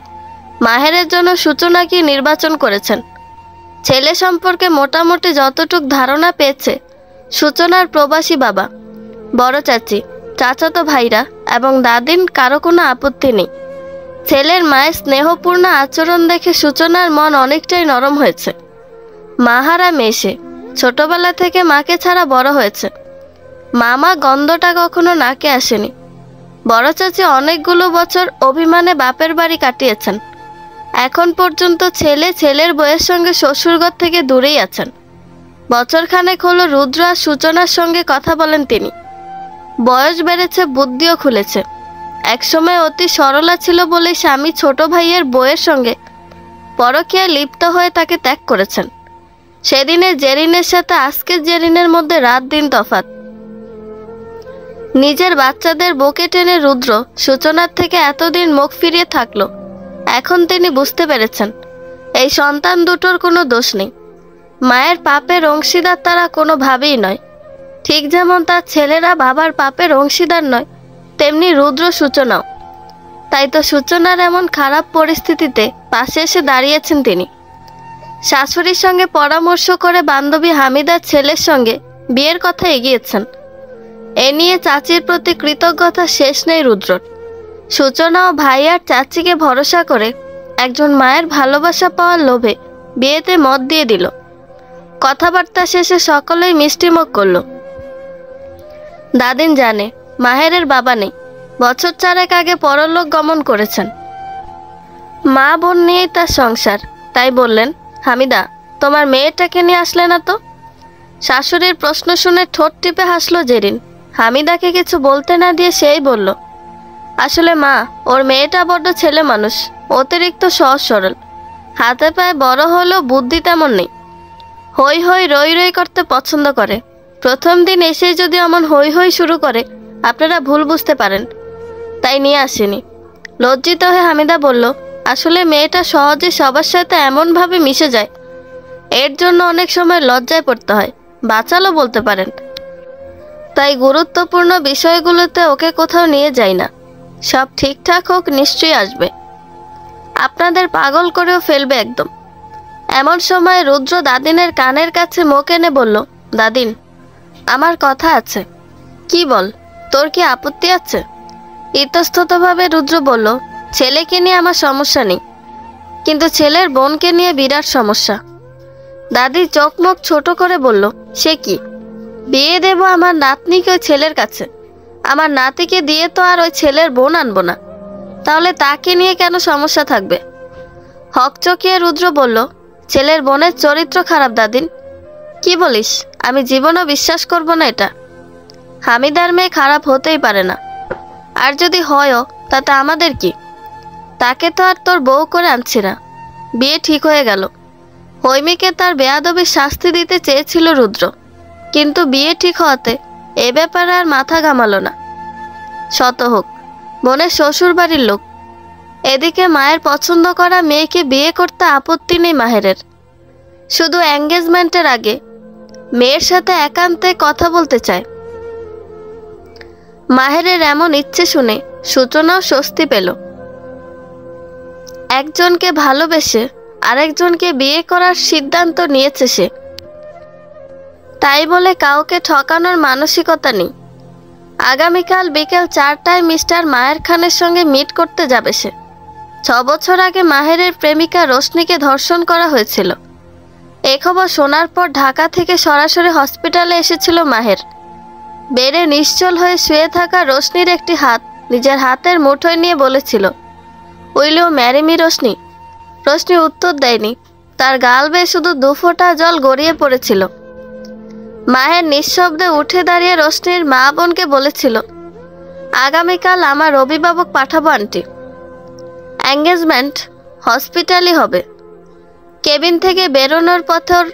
Speaker 1: মাহেরের জন্য সূচনাকে নির্বাচন করেছেন। ছেলে সম্পর্কে মোটামুটি যতটুক ধারণা পেয়েছে সূচনার প্রবাসী বাবা, বড় চাচি, চাচাতো ভাইরা এবং দাদিন কারো কোনো আপত্তি নেই। ছেলের মায়ের স্নেহপূর্ণ আচরণ দেখে সূচনার মন অনেকটাই নরম হয়েছে। মাহারা মেশে ছোটবেলা থেকে মাকে ছাড়া বড় হয়েছে। মামা গন্ধটা কখনো নাকে আসেনি। বড় চাচি অনেকগুলো বছর অভিমানে বাপের বাড়ি কাটিয়েছেন। এখন পর্যন্ত ছেলে ছেলের বউয়ের সঙ্গে শ্বশুরঘর থেকে দূরেই আছেন। বছরখানেক হলো রুদ্র আর সূচনার সঙ্গে কথা বলেন তিনি। বয়স বেড়েছে, বুদ্ধিও খুলেছে। একসময় অতি সরলা ছিল বলে স্বামী ছোট ভাইয়ের বউয়ের সঙ্গে পরকীয়ায় লিপ্ত হয়ে তাকে ত্যাগ করেছেন। সেদিনের জেরিনের সাথে আজকের জেরিনের মধ্যে রাত দিন তফাৎ। নিজের বাচ্চাদের বুকে টেনে রুদ্র সূচনার থেকে এতদিন মুখ ফিরিয়ে থাকলো। এখন তিনি বুঝতে পেরেছেন এই সন্তান দুটোর কোনো দোষ নেই। মায়ের পাপের অংশীদার তারা কোনোভাবেই নয়। ঠিক যেমন তার ছেলেরা বাবার পাপের অংশীদার নয়, তেমনি রুদ্র সূচনাও। তাই তো সূচনার এমন খারাপ পরিস্থিতিতে পাশে এসে দাঁড়িয়েছেন তিনি। শাশুড়ির সঙ্গে পরামর্শ করে বান্ধবী হামিদার ছেলের সঙ্গে বিয়ের কথা এগিয়েছেন। এ নিয়ে চাচির প্রতি কৃতজ্ঞতা শেষ নেই রুদ্রর। সূচনা ও ভাই আর চাচিকে ভরসা করে একজন মায়ের ভালোবাসা পাওয়ার লোভে বিয়েতে মত দিয়ে দিল। কথাবার্তা শেষে সকলেই মিষ্টিমুখ করল। দাদিন জানে মাহেরের বাবা নেই, বছর 4 আগে পরলোক গমন করেছেন। মা বোন নিয়েই তার সংসার। তাই বললেন, হামিদা তোমার মেয়েটাকে নিয়ে আসলে না তো? শাশুড়ির প্রশ্ন শুনে ঠোঁট টিপে হাসলো জেরিন। হামিদাকে কিছু বলতে না দিয়ে সেই বলল, আসলে মা, ওর মেয়েটা বড্ড ছেলে মানুষ, অতিরিক্ত সহজ সরল, হাতে পায়ে বড় হলেও বুদ্ধি তেমন নেই। হই হই রই রই করতে পছন্দ করে। প্রথম দিন এসেই যদি এমন হই হই শুরু করে আপনারা ভুল বুঝতে পারেন, তাই নিয়ে আসেনি। লজ্জিত হয়ে হামিদা বলল, আসলে মেয়েটা সহজে সবার সাথে এমনভাবে মিশে যায়, এর জন্য অনেক সময় লজ্জায় পড়তে হয়, বাঁচালো বলতে পারেন। তাই গুরুত্বপূর্ণ বিষয়গুলোতে ওকে কোথাও নিয়ে যাই না। সব ঠিকঠাক হোক, নিশ্চয়ই আসবে, আপনাদের পাগল করেও ফেলবে একদম। এমন সময় রুদ্র দাদিনের কানের কাছে মুখ এনে বলল, দাদিন আমার কথা আছে। কি বল, তোর কি আপত্তি আছে? ইতস্ততভাবে রুদ্র বলল, ছেলেকে নিয়ে আমার সমস্যা নেই, কিন্তু ছেলের বোনকে নিয়ে বিরাট সমস্যা। দাদি চোখ মুখ ছোট করে বলল, সে কি? বিয়ে দেব আমার নাতনিকে ওই ছেলের কাছে, আমার নাতিকে দিয়ে তো আর ওই ছেলের বোন আনবো না, তাহলে তাকে নিয়ে কেন সমস্যা থাকবে? হকচকিয়ে রুদ্র বলল, ছেলের বোনের চরিত্র খারাপ দাদিন। কি বলিস? আমি জীবনও বিশ্বাস করব না এটা। হামিদার মেয়ে খারাপ হতেই পারে না, আর যদি হয়ও তাতে আমাদের কি? তাকে তো আর তোর বউ করে আনছি না। বিয়ে ঠিক হয়ে গেল। হৈমিকে তার বেয়াদবির শাস্তি দিতে চেয়েছিল রুদ্র, কিন্তু বিয়ে ঠিক হওয়াতে এ ব্যাপারে আর মাথা ঘামালো না। শত হোক বোনের শ্বশুর বাড়ির লোক, এদিকে মায়ের পছন্দ করা মেয়েকে বিয়ে করতে আপত্তি নেই মাহেরের। শুধু এঙ্গেজমেন্টের আগে মেয়ের সাথে একান্তে কথা বলতে চায়। মাহেরের এমন ইচ্ছে শুনে সূচনাও স্বস্তি পেল। একজনকে ভালোবেসে আরেকজনকে বিয়ে করার সিদ্ধান্ত নিয়েছে সে। তাই বলে কাউকে ঠকানোর মানসিকতা নেই। আগামীকাল বিকেল 4টায় মিস্টার মায়ের খানের সঙ্গে মিট করতে যাবে সে। 6 বছর আগে মাহেরের প্রেমিকা রোশনিকে ধর্ষণ করা হয়েছিল। এ খবর শোনার পর ঢাকা থেকে সরাসরি হসপিটালে এসেছিল মাহের। বেডে নিশ্চল হয়ে শুয়ে থাকা রোশনির একটি হাত নিজের হাতের মুঠোয় নিয়ে বলেছিল, will you marry me Roshni? Roshni উত্তর দেয়নি, তার গাল বেয়ে শুধু 2 ফোঁটা জল গড়িয়ে পড়েছিল। মাহের নিঃশব্দে উঠে দাঁড়িয়ে রোশনির মা বোনকে বলেছিল, আগামীকাল আমার অভিভাবক পাঠাবো আন্টি। এঙ্গেজমেন্ট হসপিটালই হবে। কেবিন থেকে বেরোনোর পথের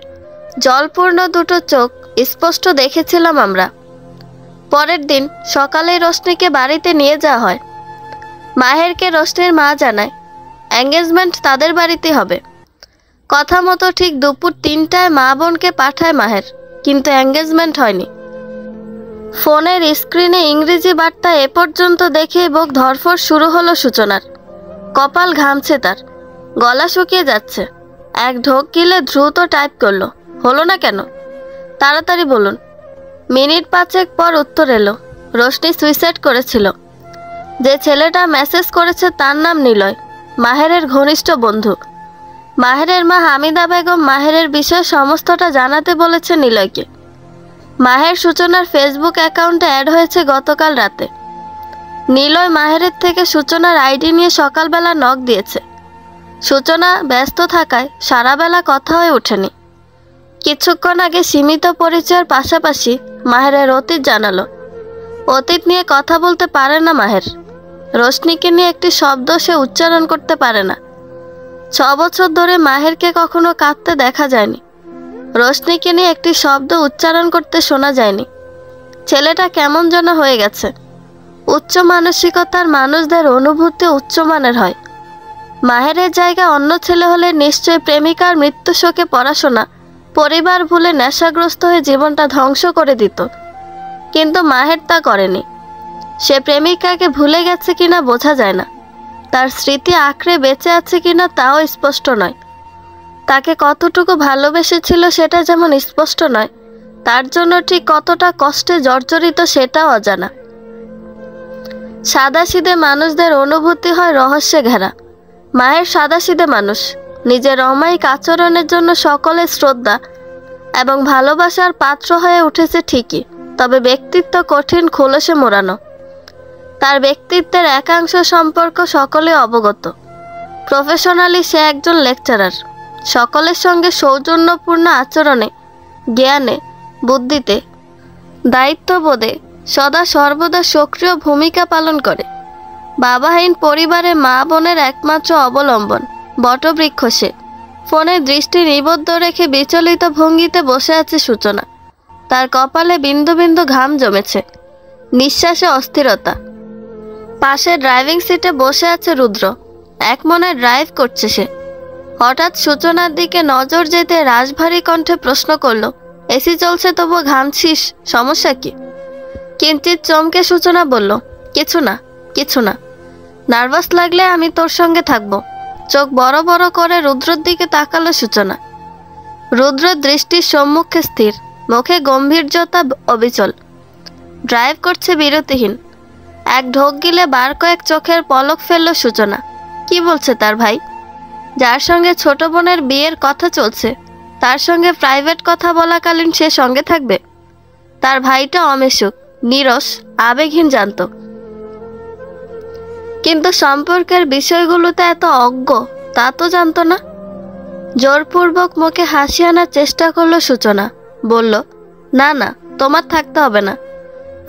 Speaker 1: জলপূর্ণ 2টো চোখ স্পষ্ট দেখেছিলাম আমরা। পরের দিন সকালে রোশনিকে বাড়িতে নিয়ে যাওয়া হয়। মাহেরকে রোশনির মা জানায় এঙ্গেজমেন্ট তাদের বাড়িতে হবে। কথা মতো ঠিক দুপুর 3টায় মা বোনকে পাঠায় মাহের, কিন্তু এঙ্গেজমেন্ট হয়নি। ফোনের স্ক্রিনে ইংরেজি বার্তা এ পর্যন্ত দেখে বুক ধড়ফড় শুরু হলো সূচনার। কপাল ঘামছে তার, গলা শুকিয়ে যাচ্ছে। এক ঢোক গিলে দ্রুত টাইপ করলো, হলো না কেন? তাড়াতাড়ি বলুন। মিনিট 5 পর উত্তর এলো, রোশনি সুইসাইড করেছিল। যে ছেলেটা মেসেজ করেছে তার নাম নিলয়, মাহেরের ঘনিষ্ঠ বন্ধু। মাহেরের মা হামিদা বেগম মাহেরের বিষয়ে সমস্তটা জানাতে বলেছে নিলয়কে। মাহের সূচনার ফেসবুক অ্যাকাউন্টে অ্যাড হয়েছে গতকাল রাতে। নিলয় মাহেরের থেকে সূচনার আইডি নিয়ে সকালবেলা নক দিয়েছে। সূচনা ব্যস্ত থাকায় সারাবেলা কথা হয়ে ওঠেনি। কিছুক্ষণ আগে সীমিত পরিচয়ের পাশাপাশি মাহেরের অতীত জানালো। অতীত নিয়ে কথা বলতে পারে না মাহের। রোশনিকে নিয়ে একটি শব্দ সে উচ্চারণ করতে পারে না। 6 বছর ধরে মাহেরকে কখনো কাঁদতে দেখা যায়নি। রোশনিকে নিয়ে একটি শব্দ উচ্চারণ করতে শোনা যায়নি। ছেলেটা কেমন যেন হয়ে গেছে। উচ্চ মানসিকতার মানুষদের অনুভূতি উচ্চমানের হয়। মাহেরের জায়গায় অন্য ছেলে হলে নিশ্চয়ই প্রেমিকার মৃত্যু শোকে পড়াশোনা, পরিবার ভুলে নেশাগ্রস্ত হয়ে জীবনটা ধ্বংস করে দিত। কিন্তু মাহের তা করেনি। সে প্রেমিকাকে ভুলে গেছে কিনা বোঝা যায় না, তার স্মৃতি আঁকড়ে বেঁচে আছে কিনা তাও স্পষ্ট নয়। তাকে কতটুকু ভালোবেসেছিল সেটা যেমন স্পষ্ট নয়, তার জন্য ঠিক কতটা কষ্টে জর্জরিত সেটাও অজানা। সাদাসিধে মানুষদের অনুভূতি হয় রহস্যে ঘেরা। মায়ের সাদাসিধে মানুষ, নিজের অমায়িক আচরণের জন্য সকলের শ্রদ্ধা এবং ভালোবাসার পাত্র হয়ে উঠেছে ঠিকই, তবে ব্যক্তিত্ব কঠিন খোলসে মোড়ানো। তার ব্যক্তিত্বের একাংশ সম্পর্ক সকলে অবগত। প্রফেশনালি সে একজন লেকচারার। সকলের সঙ্গে সৌজন্যপূর্ণ আচরণে, জ্ঞানে, বুদ্ধিতে, দায়িত্ববোধে সদা সর্বদা সক্রিয় ভূমিকা পালন করে। বাবাহীন পরিবারে মা বোনের একমাত্র অবলম্বন, বটবৃক্ষ সে। ফোনে দৃষ্টি নিবদ্ধ রেখে বিচলিত ভঙ্গিতে বসে আছে সূচনা। তার কপালে বিন্দু বিন্দু ঘাম জমেছে, নিঃশ্বাসে অস্থিরতা। পাশে ড্রাইভিং সিটে বসে আছে রুদ্র। এক মনে ড্রাইভ করছে সে। হঠাৎ সূচনার দিকে নজর যেতে রাশভারী কণ্ঠে প্রশ্ন করল, এসি চলছে তবু ঘামছিস, সমস্যা কি? কিঞ্চিত চমকে সূচনা বলল, কিছু না, কিছু না। নার্ভাস লাগলে আমি তোর সঙ্গে থাকবো। চোখ বড় বড় করে রুদ্রর দিকে তাকালো সূচনা। রুদ্র দৃষ্টির সম্মুখে স্থির, মুখে গম্ভীর্যতা অবিচল। ড্রাইভ করছে বিরতিহীন। এক ঢোক গিলে বার কয়েক চোখের পলক ফেলল সূচনা। কি বলছে তার ভাই? যার সঙ্গে ছোট বোনের বিয়ের কথা চলছে, তার সঙ্গে প্রাইভেট কথা বলাকালীন সে সঙ্গে থাকবে? তার ভাইটা অমেশুক, নীরস, আবেগহীন জানত, কিন্তু সম্পর্কের বিষয়গুলোতে এত অজ্ঞ তা তো জানত না। জোরপূর্বক মুখে হাসি আনার চেষ্টা করলো সূচনা। বলল, না না, তোমার থাকতে হবে না।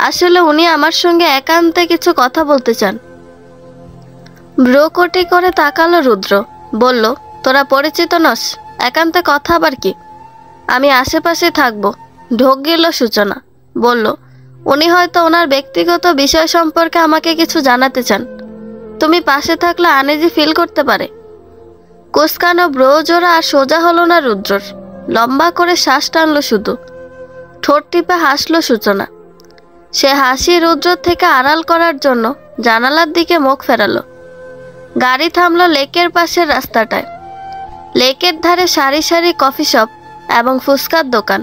Speaker 1: আসলে উনি আমার সঙ্গে একান্তে কিছু কথা বলতে চান। ব্রোকটি করে তাকালো রুদ্র। বলল, তোরা পরিচিত নস, একান্তে কথা আবার কি? আমি আশেপাশে থাকবো। ঢোক গেল সূচনা। বলল, উনি হয়তো ওনার ব্যক্তিগত বিষয় সম্পর্কে আমাকে কিছু জানাতে চান। তুমি পাশে থাকলে আনইজি ফিল করতে পারে। কুসকানো ব্রো জোড়া আর সোজা হলো না রুদ্রর। লম্বা করে শ্বাস টানলো শুধু। ঠোঁট টিপে হাসলো সূচনা। সে হাসি রুদ্র থেকে আড়াল করার জন্য জানালার দিকে মুখ ফেরালো। গাড়ি থামলো লেকের পাশের রাস্তাটায়। লেকের ধারে সারি সারি কফি শপ এবং ফুচকার দোকান।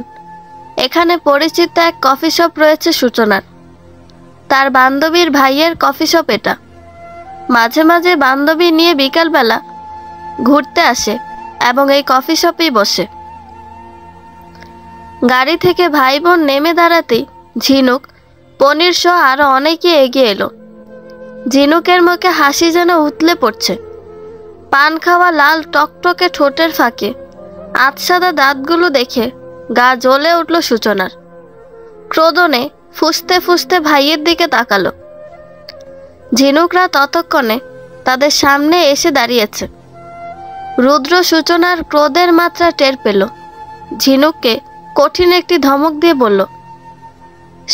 Speaker 1: এখানে পরিচিত এক কফি শপ রয়েছে সূচনার। তার বান্ধবীর ভাইয়ের কফি শপ এটা। মাঝে মাঝে বান্ধবী নিয়ে বিকালবেলা ঘুরতে আসে এবং এই কফি শপেই বসে। গাড়ি থেকে ভাই বোন নেমে দাঁড়াতেই ঝিনুক, পনির সহ আরো অনেকে এগিয়ে এলো। ঝিনুকের মুখে হাসি যেন উতলে পড়ছে। পান খাওয়া লাল টকটকে ঠোঁটের ফাঁকে আধসাদা দাঁতগুলো দেখে গা জ্বলে উঠল সূচনার। ক্রোধনে ফুসতে ফুসতে ভাইয়ের দিকে তাকালো। ঝিনুকরা ততক্ষণে তাদের সামনে এসে দাঁড়িয়েছে। রুদ্র সূচনার ক্রোধের মাত্রা টের পেল। ঝিনুককে কঠিন একটি ধমক দিয়ে বলল,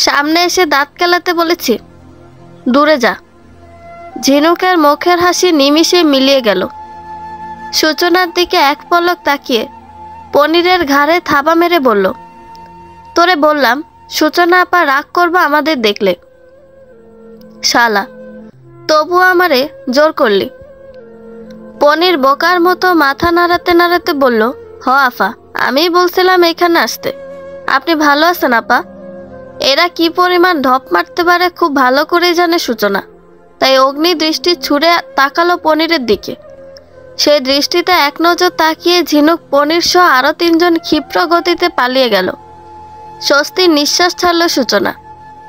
Speaker 1: সামনে এসে দাঁত কেলাতে বলেছি, দূরে যা। ঝিনুকের মুখের হাসি নিমিষে মিলিয়ে গেল। সূচনার দিকে এক পলক তাকিয়ে পনিরের ঘাড়ে থাবা মেরে বলল, তোরে বললাম সূচনা আপা রাগ করবা আমাদের দেখলে। শালা, তবু আমারে জোর করলি। পনির বোকার মতো মাথা নাড়াতে নাড়াতে বলল, হ আফা, আমিই বলছিলাম এখানে আসতে। আপনি ভালো আছেন আপা? এরা কি পরিমাণ ঢপ মারতে পারে খুব ভালো করেই জানে সূচনা। তাই অগ্নি দৃষ্টি ছুঁড়ে তাকালো পনিরের দিকে। সেই দৃষ্টিতে এক নজর তাকিয়ে ঝিনুক, পনির সহ আরো তিনজন ক্ষিপ্র গতিতে পালিয়ে গেল। স্বস্তির নিঃশ্বাস ছাড়ল সূচনা।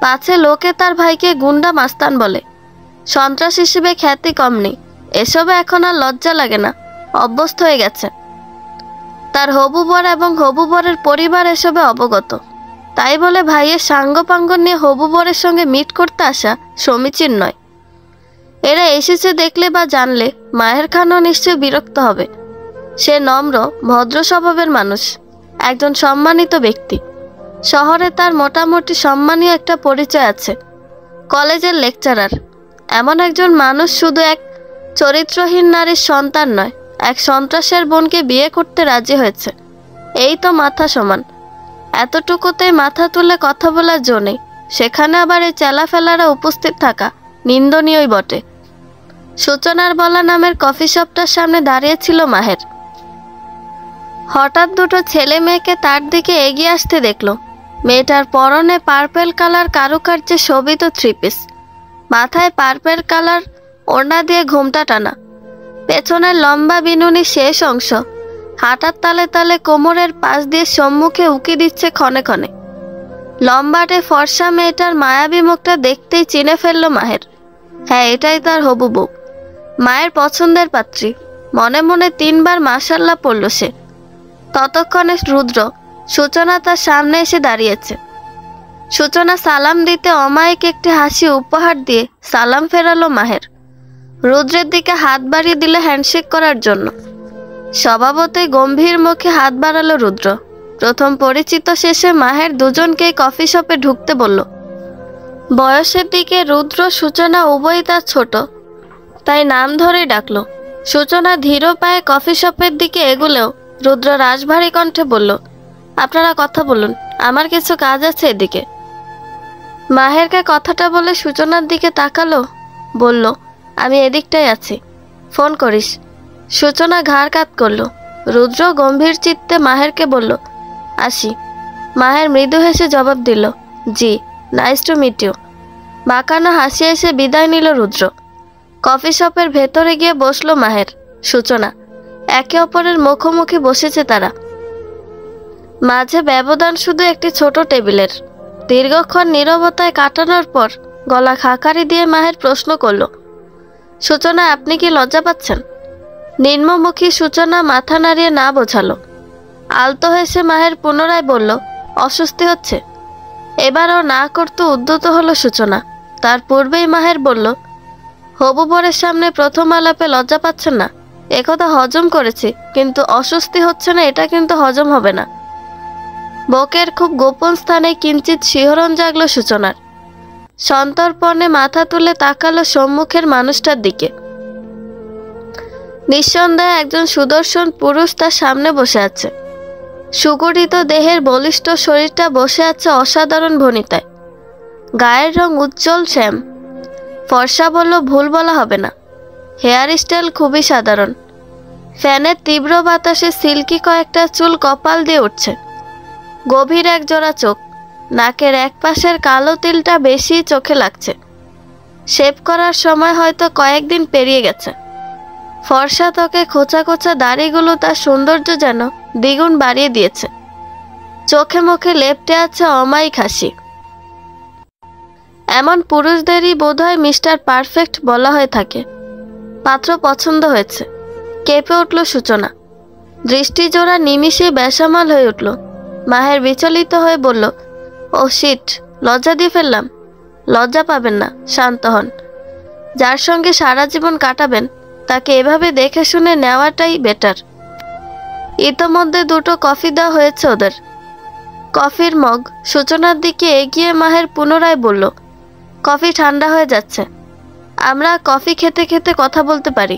Speaker 1: পাছে লোকে তার ভাইকে গুন্ডা মাস্তান বলে, সন্ত্রাস হিসেবে খ্যাতি কম নেই। এসবে এখন আর লজ্জা লাগে না, অভ্যস্ত হয়ে গেছে। তার হবু বর এবং হবু বরের পরিবার এসবে অবগত। তাই বলে ভাইয়ের সাঙ্গপাঙ্গ নিয়ে হবু বরের সঙ্গে মিট করতে আসা সমীচীন নয়। এরা এসেছে দেখলে বা জানলে মাহের খানও নিশ্চয় বিরক্ত হবে। সে নম্র ভদ্র স্বভাবের মানুষ, একজন সম্মানিত ব্যক্তি। শহরে তার মোটামুটি সম্মানীয় একটা পরিচয় আছে, কলেজের লেকচারার। এমন একজন মানুষ শুধু এক চরিত্রহীন নারীর সন্তান নয়, এক সন্ত্রাসের বোনকে বিয়ে করতে রাজি হয়েছে। এই তো মাথা সমান। এতটুকুতেই মাথা তুলে কথা বলার জো নেই, সেখানে আবার এই চেলাফেলারা উপস্থিত থাকা নিন্দনীয়ই বটে। সূচনার বলা নামের কফি শপটার সামনে দাঁড়িয়েছিল মাহের। হঠাৎ দুটো ছেলে মেয়েকে তার দিকে এগিয়ে আসতে দেখল। মেয়েটার পরনে পার্পেল কালার কারুকার্যে শোভিত থ্রি পিস, মাথায় পার্পেল কালার ওড়না দিয়ে ঘোমটা টানা, পেছনের লম্বা বিনুনি শেষ অংশ হাঁটার তালে তালে কোমরের পাশ দিয়ে সম্মুখে উকি দিচ্ছে ক্ষণে ক্ষণে। লম্বাটে ফর্সা মেয়েটার মায়াবী মুখটা দেখতেই চিনে ফেলল মাহের। হ্যাঁ, এটাই তার হবু বউ, মায়ের পছন্দের পাত্রী। মনে মনে 3 বার মাশাল্লাহ পড়ল সে। ততক্ষণে রুদ্র সূচনা তার সামনে এসে দাঁড়িয়েছে। সূচনা সালাম দিতে অমায়িক একটি হাসি উপহার দিয়ে সালাম ফেরালো মাহের। রুদ্রের দিকে হাত বাড়িয়ে দিলে হ্যান্ডশেক করার জন্য। স্বভাবতই গম্ভীর মুখে হাত বাড়ালো রুদ্র। প্রথম পরিচিত শেষে মাহের দুজনকেই কফি শপে ঢুকতে বলল। বয়সের দিকে রুদ্র সূচনা উভয়ই তার ছোট, তাই নাম ধরেই ডাকলো। সূচনা ধীর পায়ে কফি শপের দিকে এগুলেও রুদ্র রাশভারী কণ্ঠে বলল, আপনারা কথা বলুন, আমার কিছু কাজ আছে এদিকে। মাহেরকে কথাটা বলে সূচনার দিকে তাকালো, বলল, আমি এদিকটাই আছি, ফোন করিস। সূচনা ঘাড় কাত করল। রুদ্র গম্ভীর চিত্তে মাহেরকে বলল, আসি। মাহের মৃদু হেসে জবাব দিল, জি, নাইস টু মিট ইউ। বাঁকানো হাসি এসে বিদায় নিল রুদ্র। কফি শপের ভেতরে গিয়ে বসলো মাহের, সূচনা। একে অপরের মুখোমুখি বসেছে তারা। মাঝে ব্যবধান শুধু একটি ছোট টেবিলের। দীর্ঘক্ষণ নীরবতায় কাটানোর পর গলা খাকারি দিয়ে মাহের প্রশ্ন করল, সূচনা, আপনি কি লজ্জা পাচ্ছেন? নিম্নমুখী সূচনা মাথা নাড়িয়ে না বোঝালো। আলতো হেসে মাহের পুনরায় বলল, অস্বস্তি হচ্ছে। এবারও না করতে উদ্যত হলো সূচনা। তার পূর্বেই মাহের বলল, হবু বরের সামনে প্রথম আলাপে লজ্জা পাচ্ছেন না, একথা হজম করেছি, কিন্তু অস্বস্তি হচ্ছে না এটা কিন্তু হজম হবে না। বকের খুব গোপন স্থানে কিঞ্চিত শিহরণ জাগলো সূচনার। সন্তর্পণে মাথা তুলে তাকালো সম্মুখের মানুষটার দিকে। নিঃসন্দেহে একজন সুদর্শন পুরুষ তার সামনে বসে আছে। সুগঠিত দেহের বলিষ্ঠ শরীরটা বসে আছে অসাধারণ ভণিতায়। গায়ের রং উজ্জ্বল শ্যাম, ফর্সা বললেও ভুল বলা হবে না। হেয়ার স্টাইল খুবই সাধারণ। ফ্যানের তীব্র বাতাসে সিল্কি কয়েকটা চুল কপাল দিয়ে উঠছে। গভীর এক জোড়া চোখ, নাকের এক পাশের কালো তিলটা বেশি চোখে লাগছে। শেভ করার সময় হয়তো কয়েকদিন পেরিয়ে গেছে। ফর্সা ত্বকে খোঁচা খোঁচা দাড়িগুলো তার সৌন্দর্য যেন দ্বিগুণ বাড়িয়ে দিয়েছে। চোখে মুখে লেপ্টে আছে অমায়িক হাসি। এমন পুরুষদেরই বোধহয় মিস্টার পারফেক্ট বলা হয়ে থাকে। পাত্র পছন্দ হয়েছে। কেঁপে উঠল সূচনা। দৃষ্টিজোড়া নিমিষে বেসামাল হয়ে উঠল। মাহের বিচলিত হয়ে বলল, ও শিট, লজ্জা দিয়ে ফেললাম। লজ্জা পাবেন না, শান্ত হন। যার সঙ্গে সারা জীবন কাটাবেন তাকে এভাবে দেখে শুনে নেওয়াটাই বেটার। ইতোমধ্যে 2টো কফি দেওয়া হয়েছে ওদের। কফির মগ সূচনার দিকে এগিয়ে মাহের পুনরায় বলল, কফি ঠান্ডা হয়ে যাচ্ছে, আমরা কফি খেতে খেতে কথা বলতে পারি।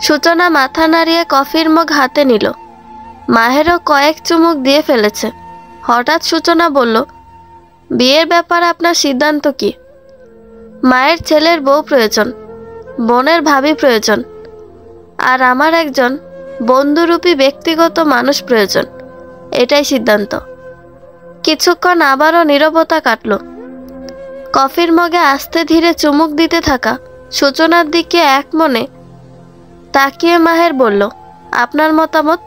Speaker 1: সূচনা মাথা নাড়িয়ে কফির মগ হাতে নিল। মাহেরও কয়েক চুমুক দিয়ে ফেলেছে। হঠাৎ সূচনা বলল, বিয়ের ব্যাপারে আপনার সিদ্ধান্ত কি? মায়ের ছেলের বউ প্রয়োজন, বোনের ভাবি প্রয়োজন, আর আমার একজন বন্ধুরূপী ব্যক্তিগত মানুষ প্রয়োজন। এটাই সিদ্ধান্ত। কিছুক্ষণ আবারও নীরবতা কাটল। কফির মগে আস্তে ধীরে চুমুক দিতে থাকা সূচনার দিকে এক মনে তাকিয়ে মাহের বলল, আপনার মতামত?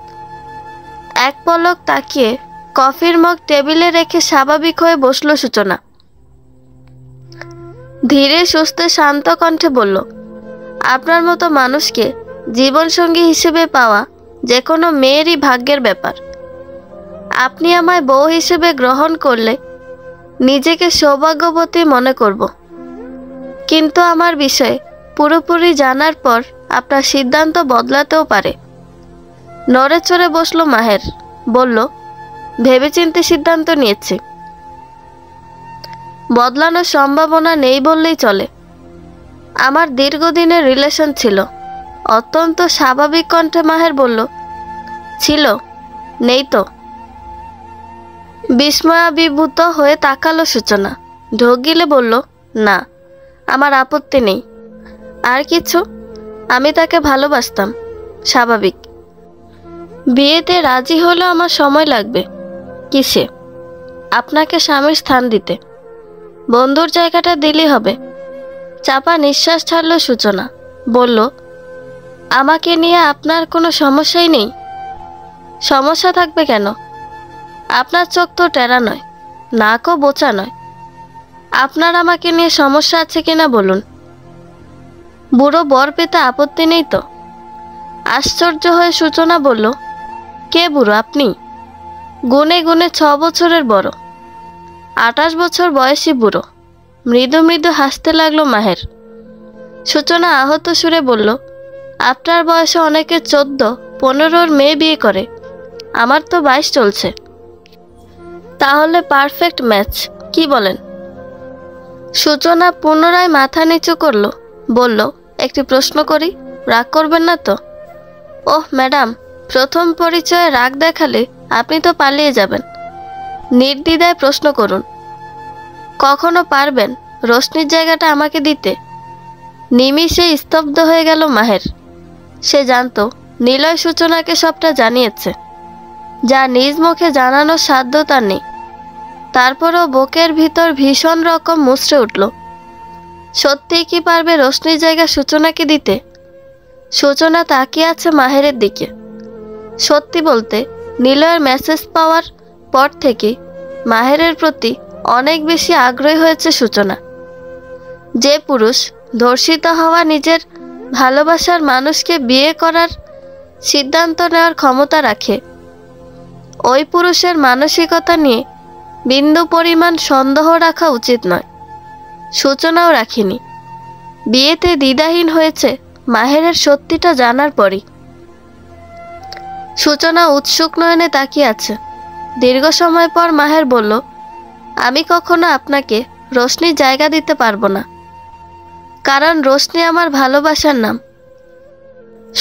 Speaker 1: এক পলক তাকিয়ে কফির মগ টেবিলে রেখে স্বাভাবিক হয়ে বসল সূচনা। ধীরে সুস্থে শান্ত কণ্ঠে বলল, আপনার মতো মানুষকে জীবনসঙ্গী হিসেবে পাওয়া যে কোনো মেয়েরই ভাগ্যের ব্যাপার। আপনি আমায় বউ হিসেবে গ্রহণ করলে নিজেকে সৌভাগ্যবতী মনে করব, কিন্তু আমার বিষয়ে পুরোপুরি জানার পর আপনার সিদ্ধান্ত বদলাতেও পারে। নড়ে চড়ে বসলো মাহের, বলল, ভেবেচিন্তে সিদ্ধান্ত নিয়েছি। বদলানোর সম্ভাবনা নেই বললেই চলে। আমার দীর্ঘদিনের রিলেশন ছিল। অত্যন্ত স্বাভাবিক কণ্ঠে মাহের বলল, ছিল, নেই তো। বিস্ময়াভিভূত হয়ে তাকালো সূচনা। ঢোক গিলে বলল, না, আমার আপত্তি নেই। আর কিছু? আমি তাকে ভালোবাসতাম, স্বাভাবিক। বিয়েতে রাজি হলেও আমার সময় লাগবে। কিসে? আপনাকে স্বামীর স্থান দিতে। বন্ধুর জায়গাটা দিলেই হবে। চাপা নিঃশ্বাস ছাড়ল সূচনা। বলল, আমাকে নিয়ে আপনার কোনো সমস্যাই নেই? সমস্যা থাকবে কেন? আপনার চোখ তো টেরা নয়, নাকও বোচা নয়। আপনার আমাকে নিয়ে সমস্যা আছে কিনা বলুন। বুড়ো বর পেতে আপত্তি নেই তো? আশ্চর্য হয়ে সূচনা বলল, কে বুড়ো আপনি? গুনে গুনে 6 বছরের বড়। 28 বছর বয়সী বুড়ো। মৃদু মৃদু হাসতে লাগলো মাহের। সূচনা আহত সুরে বলল, আপনার বয়সে অনেকে 14-15 মেয়ে বিয়ে করে, আমার তো 22 চলছে। তাহলে পারফেক্ট ম্যাচ, কি বলেন? সূচনা পুনরায় মাথা নিচু করল, বলল, একটি প্রশ্ন করি, রাগ করবেন না তো? ওহ ম্যাডাম, প্রথম পরিচয়ে রাগ দেখালে আপনি তো পালিয়ে যাবেন। নির্দ্বিধায় প্রশ্ন করুন। কখনো পারবেন রোশনির জায়গাটা আমাকে দিতে? নিমিষে স্তব্ধ হয়ে গেল মাহের। সে জানত নিলয় সূচনাকে সবটা জানিয়েছে, যা নিজ মুখে জানানোর সাধ্য তার নেই। তারপরও বুকের ভিতর ভীষণ রকম মুচড়ে উঠল। সত্যিই কি পারবে রোশনির জায়গা সূচনাকে দিতে? সূচনা তাকিয়ে আছে মাহেরের দিকে। সত্যি বলতে, নিলয়ের মেসেজ পাওয়ার পর থেকে মাহেরের প্রতি অনেক বেশি আগ্রহী হয়েছে সূচনা। যে পুরুষ ধর্ষিত হওয়া নিজের ভালোবাসার মানুষকে বিয়ে করার সিদ্ধান্ত নেওয়ার ক্ষমতা রাখে, ওই পুরুষের মানসিকতা নিয়ে বিন্দু পরিমাণ সন্দেহ রাখা উচিত নয়। সূচনাও রাখিনি। বিয়েতে দ্বিধাহীন হয়েছে মাহেরের সত্যিটা জানার পরই। সূচনা উৎসুক নয়নে তাকিয়ে আছে। দীর্ঘ সময় পর মাহের বলল, আমি কখনো আপনাকে রোশনির জায়গা দিতে পারবো না, কারণ রোশনি আমার ভালোবাসার নাম।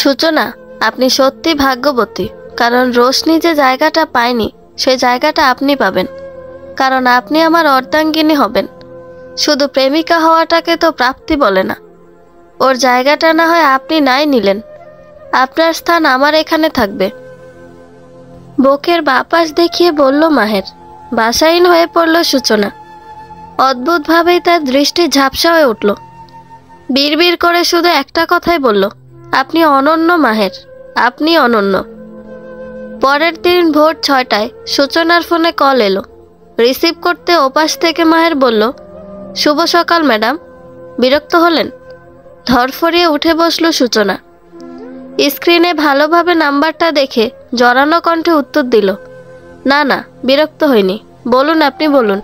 Speaker 1: সূচনা, আপনি সত্যি ভাগ্যবতী, কারণ রোশনি যে জায়গাটা পায়নি সেই জায়গাটা আপনি পাবেন, কারণ আপনি আমার অর্ধাঙ্গিনী হবেন। শুধু প্রেমিকা হওয়াটাকে তো প্রাপ্তি বলে না। ওর জায়গাটা না হয় আপনি নাই নিলেন, আপনার স্থান আমার এখানে থাকবে। বুকের বাপাস দেখিয়ে বলল মাহের। বাসাহীন হয়ে পড়ল সূচনা। অদ্ভুতভাবেই তার দৃষ্টি ঝাপসা হয়ে উঠল। বিড়বিড় করে শুধু একটা কথাই বলল, আপনি অনন্য মাহের, আপনি অনন্য। পরের দিন ভোর 6টায় সূচনার ফোনে কল এলো। রিসিভ করতে ওপাশ থেকে মাহের বলল, শুভ সকাল ম্যাডাম। বিরক্ত হলেন? ধরফরিয়ে উঠে বসল সূচনা। স্ক্রিনে ভালোভাবে নাম্বারটা দেখে জড়ানো কণ্ঠে উত্তর দিল, না না, বিরক্ত হইনি, বলুন, আপনি বলুন।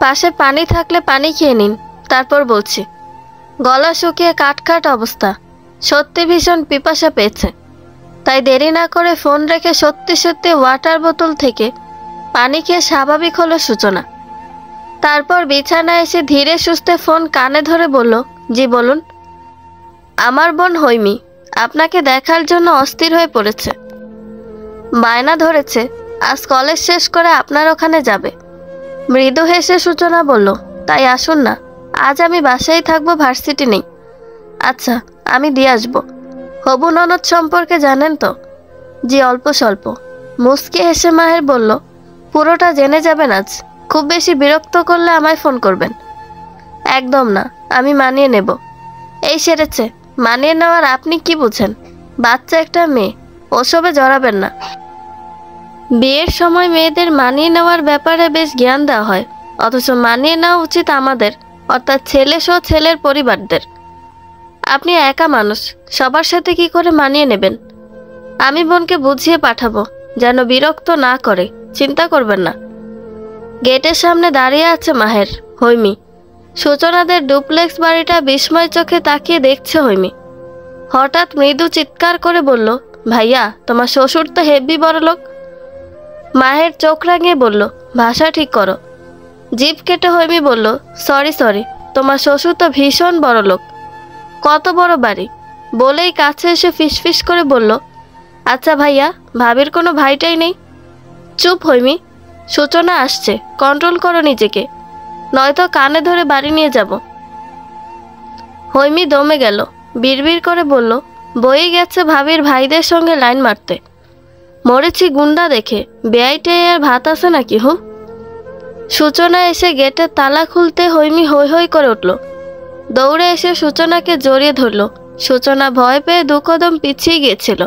Speaker 1: পাশে পানি থাকলে পানি খেয়ে নিন, তারপর বলছি। গলা শুকিয়ে কাটকাট অবস্থা। সত্যি ভীষণ পিপাসা পেয়েছে। তাই দেরি না করে ফোন রেখে সত্যি সত্যি ওয়াটার বোতল থেকে পানি খেয়ে স্বাভাবিক হলো সূচনা। তারপর বিছানায় এসে ধীরে সুস্থে ফোন কানে ধরে বলল, জি বলুন। আমার বোন হৈমি আপনাকে দেখার জন্য অস্থির হয়ে পড়েছে। বায়না ধরেছে আজ কলেজ শেষ করে আপনার ওখানে যাবে। মৃদু হেসে সূচনা বলল, তাই আসুন না, আজ আমি বাসায় থাকবো, ভার্সিটি নেই। আচ্ছা, আমি দিয়ে আসবো। হবু ননদ সম্পর্কে জানেন তো? জি, অল্প স্বল্প। মুচকি হেসে মাহের বলল, পুরোটা জেনে যাবেন আজ। খুব বেশি বিরক্ত করলে আমায় ফোন করবেন। একদম না, আমি মানিয়ে নেব। এই সেরেছে, মানিয়ে নেওয়ার আপনি কি বুঝেন? বাচ্চা একটা মেয়ে, ওসবে জড়াবেন না। বিয়ের সময় মেয়েদের মানিয়ে নেওয়ার ব্যাপারে বেশ জ্ঞান দেওয়া হয়, অথচ মানিয়ে নেওয়া উচিত আমাদের, অর্থাৎ ছেলে সহ ছেলের পরিবারদের। আপনি একা মানুষ, সবার সাথে কি করে মানিয়ে নেবেন? আমি বোনকে বুঝিয়ে পাঠাবো যেন বিরক্ত না করে, চিন্তা করবেন না। গেটের সামনে দাঁড়িয়ে আছে মাহের, হৈমি। সূচনাদের ডুপ্লেক্স বাড়িটা বিস্ময় চোখে তাকিয়ে দেখছে হৈমি। হঠাৎ মৃদু চিৎকার করে বলল, ভাইয়া তোমার শ্বশুর তো হেব্বি বড়লোক। মাহের চোখ রাঙিয়ে বলল, ভাষা ঠিক করো। জিভ কেটে হৈমি বলল, সরি সরি, তোমার শ্বশুর তো ভীষণ বড়লোক। কত বড় বাড়ি? বলেই কাছে এসে ফিসফিস করে বলল, আচ্ছা ভাইয়া, ভাবির কোনো ভাইটাই নেই? চুপ হৈমি, সূচনা আসছে, কন্ট্রোল করো নিজেকে, নয়তো কানে ধরে বাড়ি নিয়ে যাব। হৈমি দমে গেল, বিড়বিড় করে বলল, বই গেছে ভাবির ভাইদের সঙ্গে লাইন মারতে। মরেছি গুন্ডা দেখে, বেআইটে আর ভাত আছে নাকি? সূচনা এসে গেটের তালা খুলতে হৈমি হৈ হৈ করে উঠল। দৌড়ে এসে সূচনাকে জড়িয়ে ধরল। সূচনা ভয় পেয়ে দু কদম পিছিয়ে গিয়েছিল,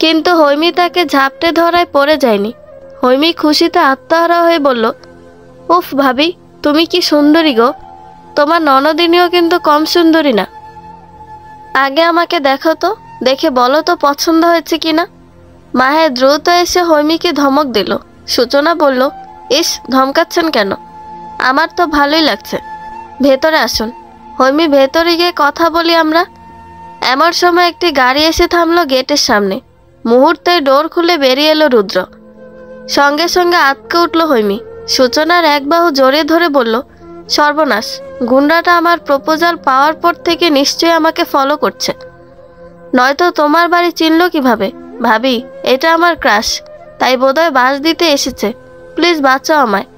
Speaker 1: কিন্তু হৈমি তাকে ঝাপটে ধরায় পড়ে যায়নি। হৈমি খুশিতে আত্মহারা হয়ে বলল, উফ ভাবি, তুমি কি সুন্দরী গো, তোমার ননদিনীও কিন্তু কম সুন্দরী না। আগে আমাকে দেখো তো, দেখে বলো তো পছন্দ হয়েছে কিনা। মাহের দ্রুত এসে হৈমিকে ধমক দিল। সূচনা বলল, ইস, ধমকাচ্ছেন কেন? আমার তো ভালোই লাগছে, ভেতরে আসুন। হৈমি, ভেতরে গিয়ে কথা বলি আমরা। এমন সময় একটি গাড়ি এসে থামলো গেটের সামনে। মুহূর্তে ডোর খুলে বেরিয়ে এলো রুদ্র। সঙ্গে সঙ্গে আটকে উঠল হৈমি। সূচনার এক বাহু জড়িয়ে ধরে বলল, সর্বনাশ, গুন্ডাটা আমার প্রপোজাল পাওয়ার পর থেকে নিশ্চয়ই আমাকে ফলো করছে, নয়তো তোমার বাড়ি চিনল কিভাবে? ভাবি, এটা আমার ক্রাশ, তাই বোধহয় বাস দিতে এসেছে, প্লিজ বাঁচাও আমায়।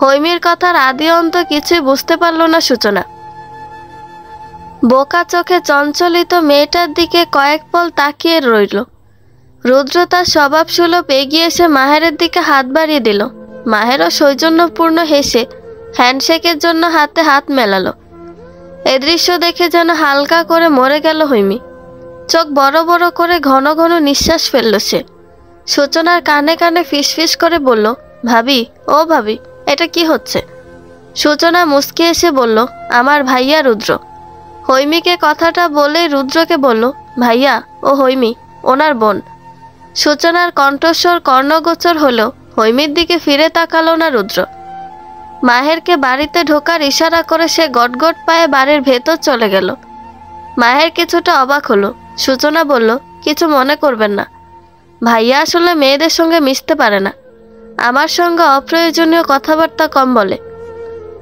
Speaker 1: হৈমির কথার আদি অন্ত কিছুই বুঝতে পারল না সূচনা। বোকা চোখে চঞ্চলিত মেয়েটার দিকে কয়েক পল তাকিয়ে রইল। রুদ্র তার স্বভাব সুলভ এগিয়ে এসে মাহেরের দিকে হাত বাড়িয়ে দিল। মাহেরও সৌজন্যপূর্ণ হেসে হ্যান্ডশেকের জন্য হাতে হাত মেলালো। এ দৃশ্য দেখে যেন হালকা করে মরে গেল হৈমি। চোখ বড় বড় করে ঘন ঘন নিঃশ্বাস ফেলল সে। সূচনার কানে কানে ফিসফিস করে বলল, ভাবি, ও ভাবি, এটা কি হচ্ছে? সূচনা মুচকি এসে বলল, আমার ভাইয়া রুদ্র। হৈমিকে কথাটা বলে রুদ্রকে বলল, ভাইয়া, ও হৈমি, ওনার বোন। সূচনার কণ্ঠস্বর কর্ণগোচর হলেও হৈমির দিকে ফিরে তাকালো না রুদ্র। মাহেরকে বাড়িতে ঢোকার ইশারা করে সে গটগট পায়ে বাড়ির ভেতর চলে গেল। মাহের কিছুটা অবাক হলো। সূচনা বলল, কিছু মনে করবেন না, ভাইয়া আসলে মেয়েদের সঙ্গে মিশতে পারে না, আমার সঙ্গে অপ্রয়োজনীয় কথাবার্তা কম বলে।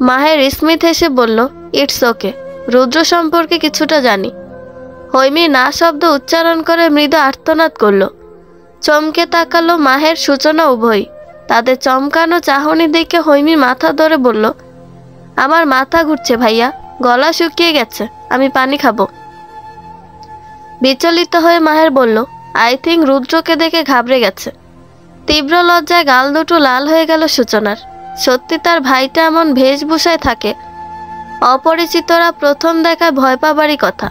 Speaker 1: মাহের স্মিত হেসে বলল, ইটস ওকে, রুদ্র সম্পর্কে কিছুটা জানি। হৈমি না শব্দ উচ্চারণ করে মৃদু আর্তনাদ করল। চমকে তাকালো মাহের, সূচনা উভয়ই। তাদের চমকানো চাহনি দেখে হৈমি মাথা ধরে বলল, আমার মাথা ঘুরছে ভাইয়া, গলা শুকিয়ে গেছে, আমি পানি খাবো। বিচলিত হয়ে মাহের বলল, আই থিঙ্ক রুদ্রকে দেখে ঘাবড়ে গেছে। তীব্র লজ্জায় গাল দুটো লাল হয়ে গেল সূচনার। সত্যি তার ভাইটা এমন বেশভূষায় থাকে, অপরিচিতরা প্রথম দেখায় ভয় পাবারই কথা,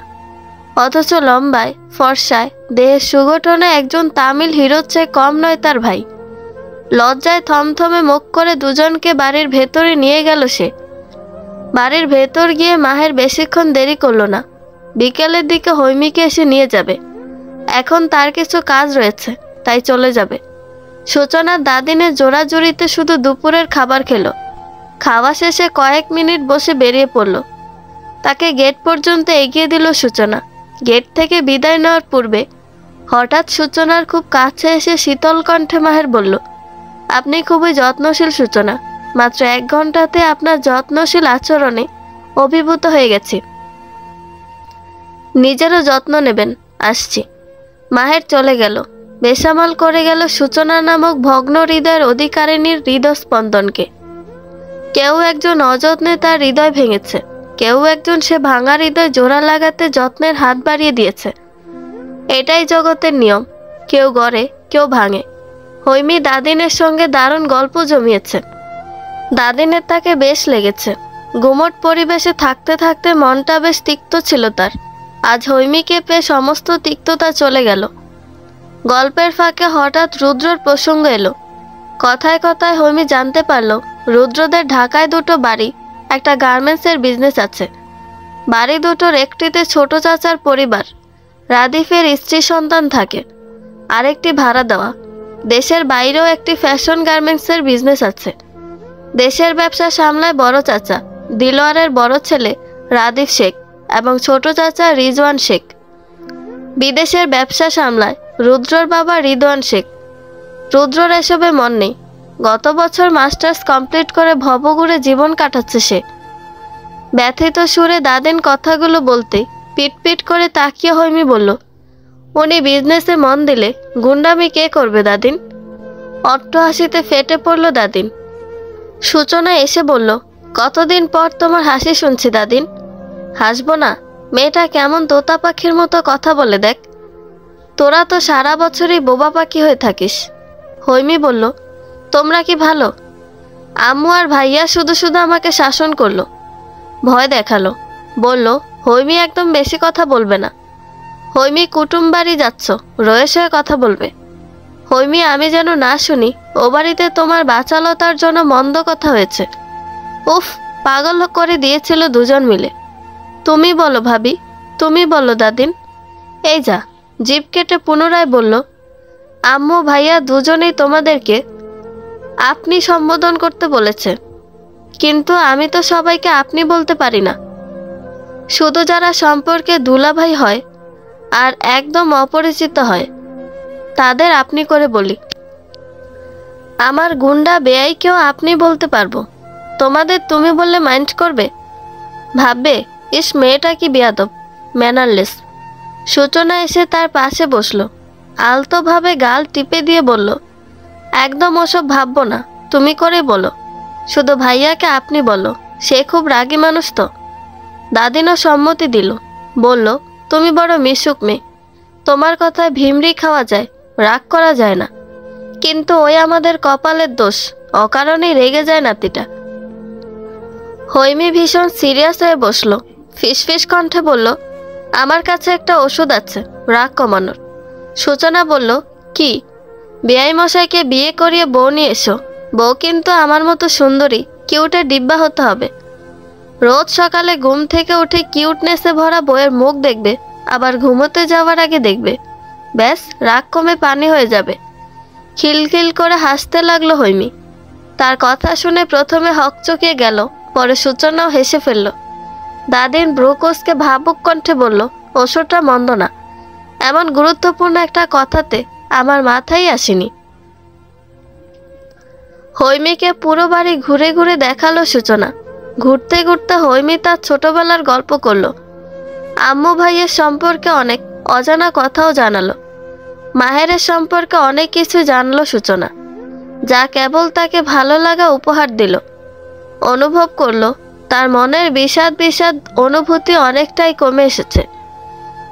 Speaker 1: অথচ লম্বায়, ফর্সায়, দেহের সুগঠনে একজন তামিল হিরোর চেয়ে কম নয় তার ভাই। লজ্জায় থমথমে মুখ করে দুজনকে বাড়ির ভেতরে নিয়ে গেল সে। বাড়ির ভেতর গিয়ে মাহের বেশিক্ষণ দেরি করল না। বিকেলের দিকে হৈমিকে এসে নিয়ে যাবে, এখন তার কিছু কাজ রয়েছে, তাই চলে যাবে। সূচনার দাদিনের জোড়াজুড়িতে শুধু দুপুরের খাবার খেলো। খাওয়া শেষে কয়েক মিনিট বসে বেরিয়ে পড়ল। তাকে গেট পর্যন্ত এগিয়ে দিল সূচনা। গেট থেকে বিদায় নেওয়ার পূর্বে হঠাৎ সূচনার খুব কাছে এসে শীতল কণ্ঠে মাহের বলল, আপনি খুবই যত্নশীল সূচনা, মাত্র 1 ঘন্টাতে আপনার যত্নশীল আচরণে অভিভূত হয়ে গেছি। নিজেরও যত্ন নেবেন, আসছি। মাহের চলে গেল। বেসামাল করে গেল সূচনা নামক ভগ্ন হৃদয়ের অধিকারিণীর হৃদস্পন্দনকে। কেউ একজন অযত্নে তার হৃদয় ভেঙেছে, কেউ একজন সে ভাঙা হৃদয় জোড়া লাগাতে যত্নের হাত বাড়িয়ে দিয়েছে। এটাই জগতের নিয়ম, কেউ গড়ে, কেউ ভাঙে। হৈমি দাদিনের সঙ্গে দারুণ গল্প জমিয়েছে। দাদিনের তাকে বেশ লেগেছে। গুমট পরিবেশে থাকতে থাকতে মনটা বেশ তিক্ত ছিল তার। আজ হৈমিকে পেয়ে সমস্ত তিক্ততা চলে গেল। গল্পের ফাঁকে হঠাৎ রুদ্রর প্রসঙ্গ এলো। কথায় কথায় হৈমি জানতে পারল রুদ্রদের ঢাকায় 2টো বাড়ি, একটা গার্মেন্টসের বিজনেস আছে। বাড়ি দুটোর একটিতে ছোট চাচার পরিবার, রাদিফের স্ত্রী সন্তান থাকে, আরেকটি ভাড়া দেওয়া। দেশের বাইরেও একটি ফ্যাশন গার্মেন্টসের বিজনেস আছে। দেশের ব্যবসা সামলায় বড় চাচা দিলওয়ারের বড় ছেলে রাদিফ শেখ এবং ছোট চাচা রিজওয়ান শেখ। বিদেশের ব্যবসা সামলায় রুদ্রর বাবা রিদওয়ান শেখ। রুদ্রর এসবে মন নেই। গত বছর মাস্টার্স কমপ্লিট করে ভবঘুরে জীবন কাটাচ্ছে সে। ব্যথিত সুরে দাদিন কথাগুলো বলতে পিট করে তাকিয়ে হৈমি বলল, উনি বিজনেসে মন দিলে গুন্ডামি কে করবে দাদিন? অট্ট হাসিতে ফেটে পড়ল দাদিন। সূচনা এসে বলল, কতদিন পর তোমার হাসি শুনছি দাদিন। হাসবো না? মেয়েটা কেমন তোতা পাখির মতো কথা বলে দেখ। তোরা তো সারা বছরই বোবা পাখি হয়ে থাকিস। হৈমি বলল, তোমরা কি ভালো? আম্মু আর ভাইয়া শুধু শুধু আমাকে শাসন করলো, ভয় দেখালো, বলল হৈমি একদম বেশি কথা বলবে না। হৈমি কুটুম বাড়ি যাচ্ছ, রয়ে সয়ে কথা বলবে। হৈমি আমি যেন না শুনি ও বাড়িতে তোমার বাচালতার জন্য মন্দ কথা হয়েছে। উফ, পাগল করে দিয়েছিল দুজন মিলে। তুমি বলো ভাবি, তুমি বলো দাদিন। এই যা, জিভ কেটে পুনরায় বলল, আম্মু ভাইয়া দুজনেই তোমাদেরকে আপনি সম্বোধন করতে বলেছে, কিন্তু আমি তো সবাইকে আপনি বলতে পারি না। শুধু যারা সম্পর্কে দুলাভাই হয় আর একদম অপরিচিত হয় তাদের আপনি করে বলি। আমার গুন্ডা বেয়াইকেও আপনি বলতে পারবো, তোমাদের তুমি বললে মাইন্ড করবে? ভাববে ইস মেয়েটা কি বেয়াদব, ম্যানারলেস। সূচনা এসে তার পাশে বসলো, আলতোভাবে গাল টিপে দিয়ে বলল, একদম ওসব ভাববো না, তুমি করে বলো। শুধু ভাইয়াকে আপনি বলো, সে খুব রাগী মানুষ তো। দাদিনও সম্মতি দিল, বলল, তুমি বড় মিশুক মেয়ে, তোমার কথায় ভিমরি খাওয়া যায়, রাগ করা যায় না। কিন্তু ওই আমাদের কপালের দোষ, অকারণেই রেগে যায় নাতিটা। হৈমি ভীষণ সিরিয়াস হয়ে বসলো, ফিসফিস কণ্ঠে বলল, আমার কাছে একটা ওষুধ আছে রাগ কমানোর। সূচনা বলল, কি? বেয়াই মশাইকে বিয়ে করিয়ে বউ নিয়ে এসো। বউ কিন্তু আমার মতো সুন্দরী কিউটের ডিব্বা হতে হবে। রোজ সকালে ঘুম থেকে উঠে কিউটনেসে ভরা বউয়ের মুখ দেখবে, আবার ঘুমোতে যাওয়ার আগে দেখবে, ব্যাস রাগ কমে পানি হয়ে যাবে। খিলখিল করে হাসতে লাগলো হৈমি। তার কথা শুনে প্রথমে হকচকিয়ে গেল, পরে সূচনাও হেসে ফেলল। দাদিন ব্রুকোসকে ভাবুক কণ্ঠে বলল, ওষুধটা মন্দ না, এমন গুরুত্বপূর্ণ একটা কথাতে আমার মাথায় আসেনি। হৈমিকে পুরো বাড়ি ঘুরে ঘুরে দেখালো সূচনা। ঘুরতে ঘুরতে হৈমি তার ছোটবেলার গল্প করলো। আম্মু ভাইয়ের সম্পর্কে অনেক অজানা কথাও জানালো। মাহেরের সম্পর্কে অনেক কিছু জানলো সূচনা, যা কেবল তাকে ভালো লাগা উপহার দিল। অনুভব করলো তার মনের বিষাদ অনুভূতি অনেকটাই কমে এসেছে।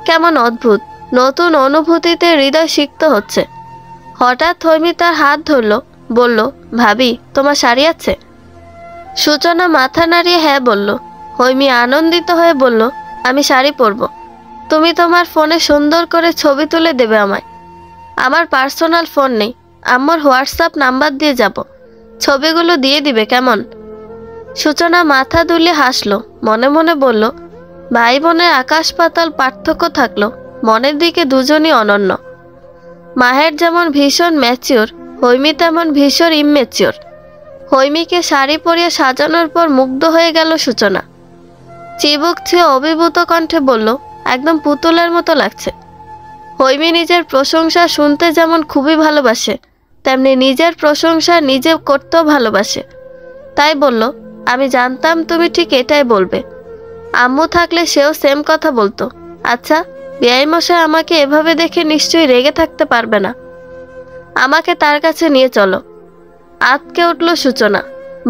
Speaker 1: কেমন অদ্ভুত নতুন অনুভূতিতে হৃদয় সিক্ত হচ্ছে। হঠাৎ হৈমি তার হাত ধরল, বলল, ভাবি তোমার শাড়ি আছে? সূচনা মাথা নাড়িয়ে হ্যাঁ বলল। হৈমি আনন্দিত হয়ে বলল, আমি শাড়ি পরব, তুমি তোমার ফোনে সুন্দর করে ছবি তুলে দেবে আমায়। আমার পার্সোনাল ফোন নেই, আম্মুর হোয়াটসঅ্যাপ নাম্বার দিয়ে যাব, ছবিগুলো দিয়ে দিবে কেমন? সূচনা মাথা দুলিয়ে হাসলো, মনে মনে বলল, ভাই বোনের আকাশ পাতাল পার্থক্য থাকলো মনের দিকে দুজনই অনন্য। মাহের যেমন ভীষণ ম্যাচিওর, হৈমি তেমন ভীষণ ইমম্যাচিওর। হৈমিকে শাড়ি পরিয়ে সাজানোর পর মুগ্ধ হয়ে গেল সূচনা। চিবুক ছুঁয়ে অভিভূত কণ্ঠে বলল, একদম পুতুলের মতো লাগছে। হৈমি নিজের প্রশংসা শুনতে যেমন খুবই ভালোবাসে, তেমনি নিজের প্রশংসা নিজে করতেও ভালোবাসে। তাই বলল, আমি জানতাম তুমি ঠিক এটাই বলবে। আম্মু থাকলে সেও সেম কথা বলতো। আচ্ছা, বেয়াই মশাই আমাকে এভাবে দেখে নিশ্চয়ই রেগে থাকতে পারবে না। আমাকে তার কাছে নিয়ে চলো। আতকে উঠল সূচনা,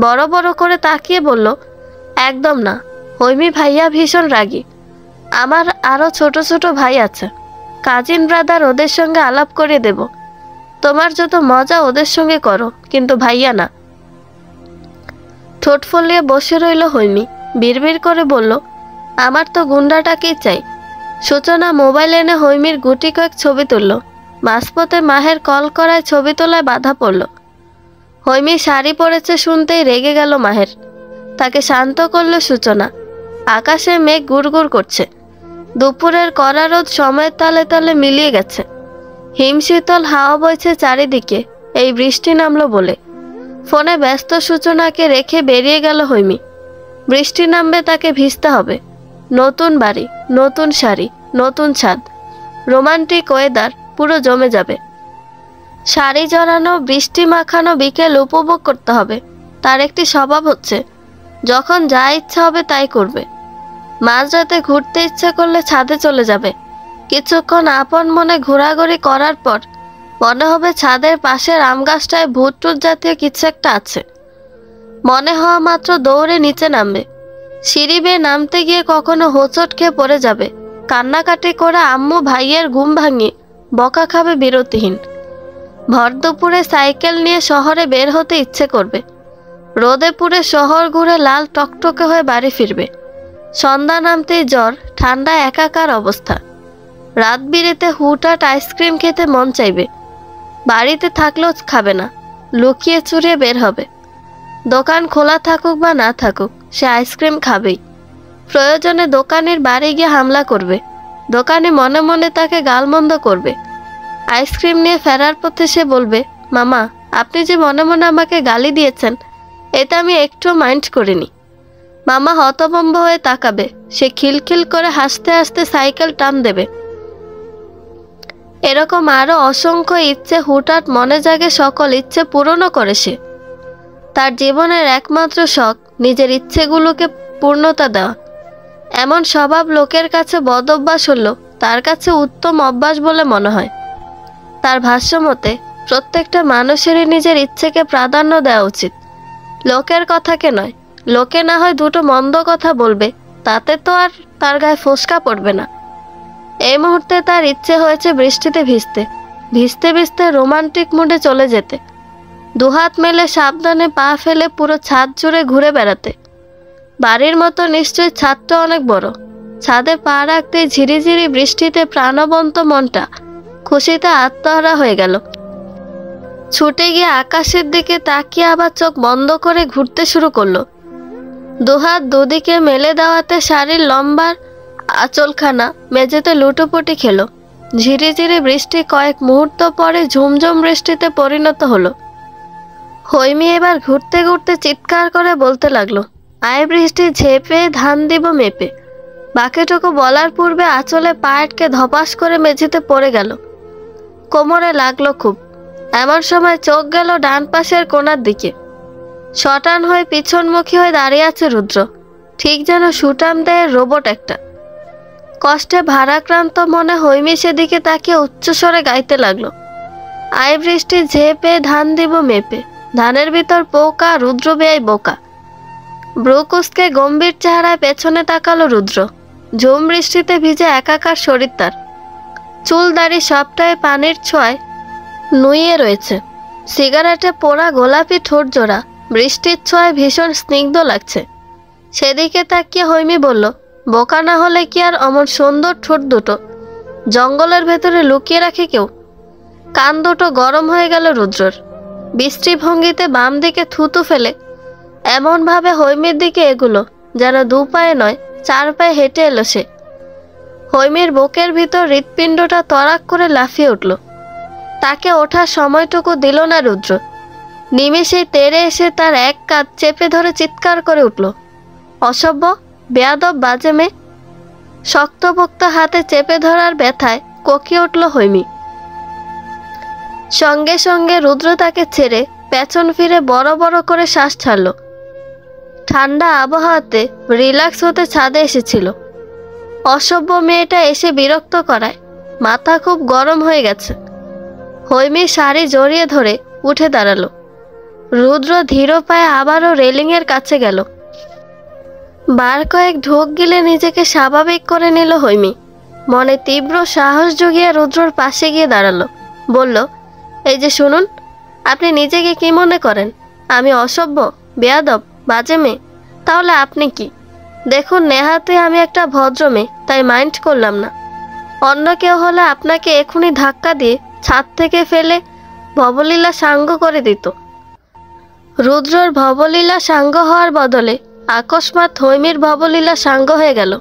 Speaker 1: বড় বড় করে তাকিয়ে বলল, একদম না, হৈমি ভাইয়া ভীষণ রাগী। আমার আরো ছোট ছোট ভাই আছে, কাজিন ব্রাদার, ওদের সঙ্গে আলাপ করে দেব। তোমার যত মজা ওদের সঙ্গে করো, কিন্তু ভাইয়া না। ঠোঁট ফুলিয়ে বসে রইল হৈমি, বিড়বিড় করে বলল, আমার তো গুন্ডাটাকেই চাই। সূচনা মোবাইল এনে হৈমির গুটি কয়েক ছবি তুলল। মাঝপথে মাহের কল করায় ছবি তোলায় বাধা পড়ল। হৈমি শাড়ি পরেছে শুনতেই রেগে গেল মাহের। তাকে শান্ত করল সূচনা। আকাশে মেঘ গুড়গুড় করছে। দুপুরের কড়া রোদ সময়ের তালে তালে মিলিয়ে গেছে। হিমশীতল হাওয়া বইছে চারিদিকে, এই বৃষ্টি নামলো বলে। ফোনে ব্যস্ত সূচনাকে রেখে বেরিয়ে গেল হৈমি। বৃষ্টি নামবে, তাকে ভিজতে হবে। নতুন বাড়ি, নতুন শাড়ি, নতুন ছাদ, রোমান্টিক ওয়েদার পুরো জমে যাবে। শাড়ি জড়ানো বৃষ্টি মাখানো বিকেল উপভোগ করতে হবে। তার একটি স্বভাব হচ্ছে যখন যা ইচ্ছা হবে তাই করবে। মাঝরাতে ঘুরতে ইচ্ছা করলে ছাদে চলে যাবে। কিছুক্ষণ আপন মনে ঘোরাঘুরি করার পর মনে হবে ছাদের পাশের আম গাছটায় ভূত টুত জাতীয় কিছু একটা আছে। মনে হওয়া মাত্র দৌড়ে নিচে নামবে। সিঁড়ি বেয়ে নামতে গিয়ে কখনো হোঁচট খেয়ে পড়ে যাবে। কান্নাকাটি করে আম্মু ভাইয়ের ঘুম ভাঙিয়ে বকা খাবে বিরতিহীন। ভর দুপুরে সাইকেল নিয়ে শহরে বের হতে ইচ্ছে করবে। রোদে পুড়ে শহর ঘুরে লাল টকটকে হয়ে বাড়ি ফিরবে। সন্ধ্যা নামতেই জ্বর, ঠান্ডা একাকার অবস্থা। রাত বিরেতে হুটহাট আইসক্রিম খেতে মন চাইবে। বাড়িতে থাকলেও খাবে না, লুকিয়ে চুরিয়ে বের হবে। দোকান খোলা থাকুক বা না থাকুক সে আইসক্রিম খাবেই। প্রয়োজনে দোকানের বাড়ি গিয়ে হামলা করবে। দোকানি মনে মনে তাকে গালমন্দ করবে। আইসক্রিম নিয়ে ফেরার পথে সে বলবে, মামা আপনি যে মনে মনে আমাকে গালি দিয়েছেন এটা আমি একটু মাইন্ড করিনি। মামা হতভম্ব হয়ে তাকাবে। সে খিলখিল করে হাসতে হাসতে সাইকেল টান দেবে। এরকম আরো অসংখ্য ইচ্ছে হুটহাট মনে জাগে। সকল ইচ্ছে পূরণও করে সে। তার জীবনের একমাত্র শখ নিজের ইচ্ছেগুলোকে পূর্ণতা দেওয়া। এমন স্বভাব লোকের কাছে বদ অভ্যাস হলেও তার কাছে উত্তম অভ্যাস বলে মনে হয়। তার ভাষ্যমতে প্রত্যেকটা মানুষেরই নিজের ইচ্ছেকে প্রাধান্য দেওয়া উচিত, লোকের কথাকে নয়। লোকে না হয় দুটো মন্দ কথা বলবে, তাতে তো আর তার গায়ে ফোসকা পড়বে না। এই মুহূর্তে তার ইচ্ছে হয়েছে বৃষ্টিতে ভিজতে ভিজতে ভিজতে রোমান্টিক মুডে চলে যেতে। দুহাত মেলে সাবধানে পা ফেলে পুরো ছাদ জুড়ে ঘুরে বেড়াতে। বাড়ির মতো নিশ্চয়ই ছাদটা অনেক বড়। ছাদে পা রাখতে ঝিরিঝিরি বৃষ্টিতে প্রাণবন্ত মনটা খুশিতে আত্মহারা হয়ে গেল। ছুটে গিয়ে আকাশের দিকে তাকিয়ে আবার চোখ বন্ধ করে ঘুরতে শুরু করলো। দুহাত দুদিকে মেলে দেওয়াতে শাড়ির লম্বার আঁচলখানা মেঝেতে লুটোপুটি খেলো। ঝিরিঝিরি বৃষ্টি কয়েক মুহূর্ত পরে ঝুমঝুম বৃষ্টিতে পরিণত হলো। হৈমি এবার ঘুরতে ঘুরতে চিৎকার করে বলতে লাগলো, আয় বৃষ্টি ঝেপে ধান দিব মেপে। বাকিটুকু বলার পূর্বে আঁচলে পা আটকে ধপাস করে মেঝেতে পড়ে গেল। কোমরে লাগলো খুব। এমন সময় চোখ গেল ডান পাশের কোণার দিকে। শটান হয়ে পিছনমুখী হয়ে দাঁড়িয়ে আছে রুদ্র, ঠিক যেন সুটাম দেয়ের রোবট একটা। কষ্টে ভারাক্রান্ত মনে হৈমি সেদিকে তাকিয়ে উচ্চস্বরে গাইতে লাগলো, আয় বৃষ্টি ঝেপে ধান দিব মেপে। ধানের ভিতর পোকা, রুদ্র বেয়াই বোকা। ব্রুকুসকে গম্ভীর চেহারায় পেছনে তাকালো রুদ্র। ঝুম বৃষ্টিতে ভিজে একাকার শরীর তার। চুল দাড়ি সবটাই পানির ছোঁয়ায় নুইয়ে রয়েছে। সিগারেটে পোড়া গোলাপি ঠোঁট জোড়া বৃষ্টির ছোঁয়ায় ভীষণ স্নিগ্ধ লাগছে। সেদিকে তাকিয়ে হৈমি বলল, বোকা না হলে কি আর অমন সুন্দর ঠোঁট দুটো জঙ্গলের ভেতরে লুকিয়ে রাখে কেউ? কান দুটো গরম হয়ে গেল রুদ্রর। বৃষ্টি ভঙ্গিতে বাম দিকে থুতু ফেলে এমনভাবে হৈমির দিকে এগুলো যেন দু পায়ে নয় 4 পায়ে হেঁটে এলো সে। হৈমির বুকের ভিতর হৃৎপিণ্ডটা তড়াক করে লাফিয়ে উঠল। তাকে ওঠার সময়টুকু দিল না রুদ্র। নিমেষেই তেড়ে এসে তার এক কাঁধ চেপে ধরে চিৎকার করে উঠল, অসভ্য, বেয়াদব, বাজে মেয়ে। শক্তপোক্ত হাতে চেপে ধরার ব্যথায় কোকিয়ে উঠল হৈমি। সঙ্গে সঙ্গে রুদ্র তাকে ছেড়ে পেছন ফিরে বড় বড় করে শ্বাস ছাড়ল। ঠান্ডা আবহাওয়াতে রিল্যাক্স হতে ছাদে এসেছিল। অসভ্য মেয়েটা এসে বিরক্ত করায় মাথা খুব গরম হয়ে গেছে। হৈমির শাড়ি জড়িয়ে ধরে উঠে দাঁড়ালো। রুদ্র ধীর পায়ে আবারও রেলিংয়ের কাছে গেল। বার কয়েক ঢোক গিলে নিজেকে স্বাভাবিক করে নিল হৈমি। মনে তীব্র সাহস জুগিয়ে রুদ্রর পাশে গিয়ে দাঁড়ালো। বলল, এই যে শুনুন, আপনি নিজেকে কি মনে করেন? আমি অসভ্য, বেয়াদব, বাজে মেয়ে? তাহলে আপনি কি? দেখুন, নেহাতে আমি একটা ভদ্র মেয়ে, তাই মাইন্ড করলাম না। অন্য কেউ হলে আপনাকে এখনই ধাক্কা দিয়ে ছাদ থেকে ফেলে ভবলীলা সাঙ্গ করে দিত। রুদ্রর ভবলীলা সাঙ্গ হওয়ার বদলে আকস্মাৎ হৈমির ভবলীলা সাঙ্গ হয়ে গেল।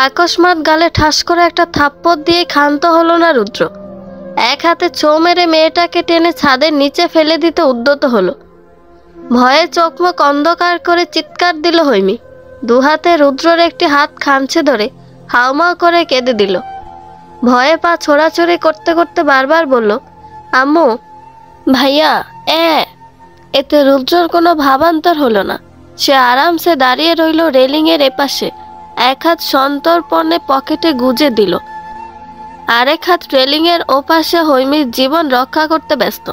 Speaker 1: আকস্মাৎ গালে ঠাস করে একটা থাপ্পড় দিয়ে ক্ষান্ত হলো না রুদ্র। এক হাতে ছোঁ মেরে মেয়েটাকে টেনে ছাদের নিচে ফেলে দিতে উদ্যত হলো। ভয়ে চোখমুখ অন্ধকার করে চিৎকার দিল হৈমি। দুহাতে রুদ্রর একটি হাত খামছে ধরে হাউমাউ করে কেঁদে দিল। ভয়ে পা ছোড়াছড়ি করতে করতে বারবার বলল, আম্মু, ভাইয়া, এতে রুদ্রর কোনো ভাবান্তর হলো না। সে আরামসে দাঁড়িয়ে রইল রেলিংয়ের এপাশে, এক হাত সন্তর্পণে পকেটে গুজে দিল, আরেক হাত রেলিংয়ের ওপাশে হৈমির জীবন রক্ষা করতে ব্যস্ত।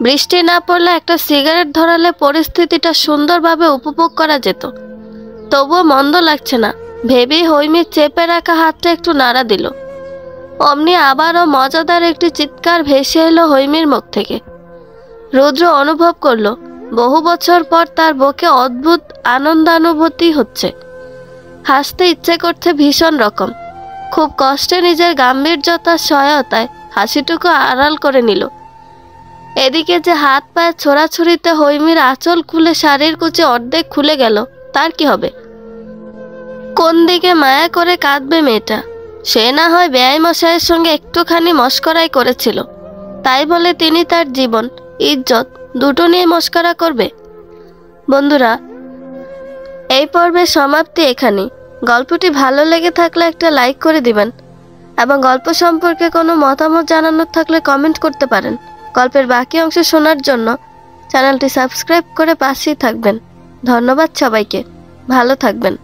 Speaker 1: বৃষ্টি না পড়লে একটা সিগারেট ধরালে পরিস্থিতিটা সুন্দরভাবে উপভোগ করা যেত। তবুও মন্দ লাগছে না ভেবেই হৈমির চেপে রাখা হাতটা একটু নাড়া দিল। অমনি আবারও মজাদার একটি চিৎকার ভেসে এলো হৈমির মুখ থেকে। রুদ্র অনুভব করলো বহু বছর পর তার বুকে অদ্ভুত আনন্দানুভূতি হচ্ছে। হাসতে ইচ্ছে করছে ভীষণ রকম। খুব কষ্টে নিজের গাম্ভীর্যতার সহায়তায় হাসিটুকু আড়াল করে নিল। এদিকে যে হাত পায়ে ছোড়াছুড়িতে হৈমির আঁচল খুলে শাড়ির কুচি অর্ধেক খুলে গেল, তার কি হবে? কোন দিকে মায়া করে কাঁদবে মেয়েটা? সে না হয় বেয়াই মশাইয়ের সঙ্গে একটুখানি মস্করাই করেছিল, তাই বলে তিনি তার জীবন ইজ্জত দুটো নিয়ে মস্করা করবে? বন্ধুরা, এই পর্বের সমাপ্তি এখানেই। গল্পটি ভালো লেগে থাকলে একটা লাইক করে দিবেন এবং গল্প সম্পর্কে কোনো মতামত জানানোর থাকলে কমেন্ট করতে পারেন। গল্পের বাকি অংশ শোনার জন্য চ্যানেলটি সাবস্ক্রাইব করে পাশেই থাকবেন। ধন্যবাদ সবাইকে। ভালো থাকবেন।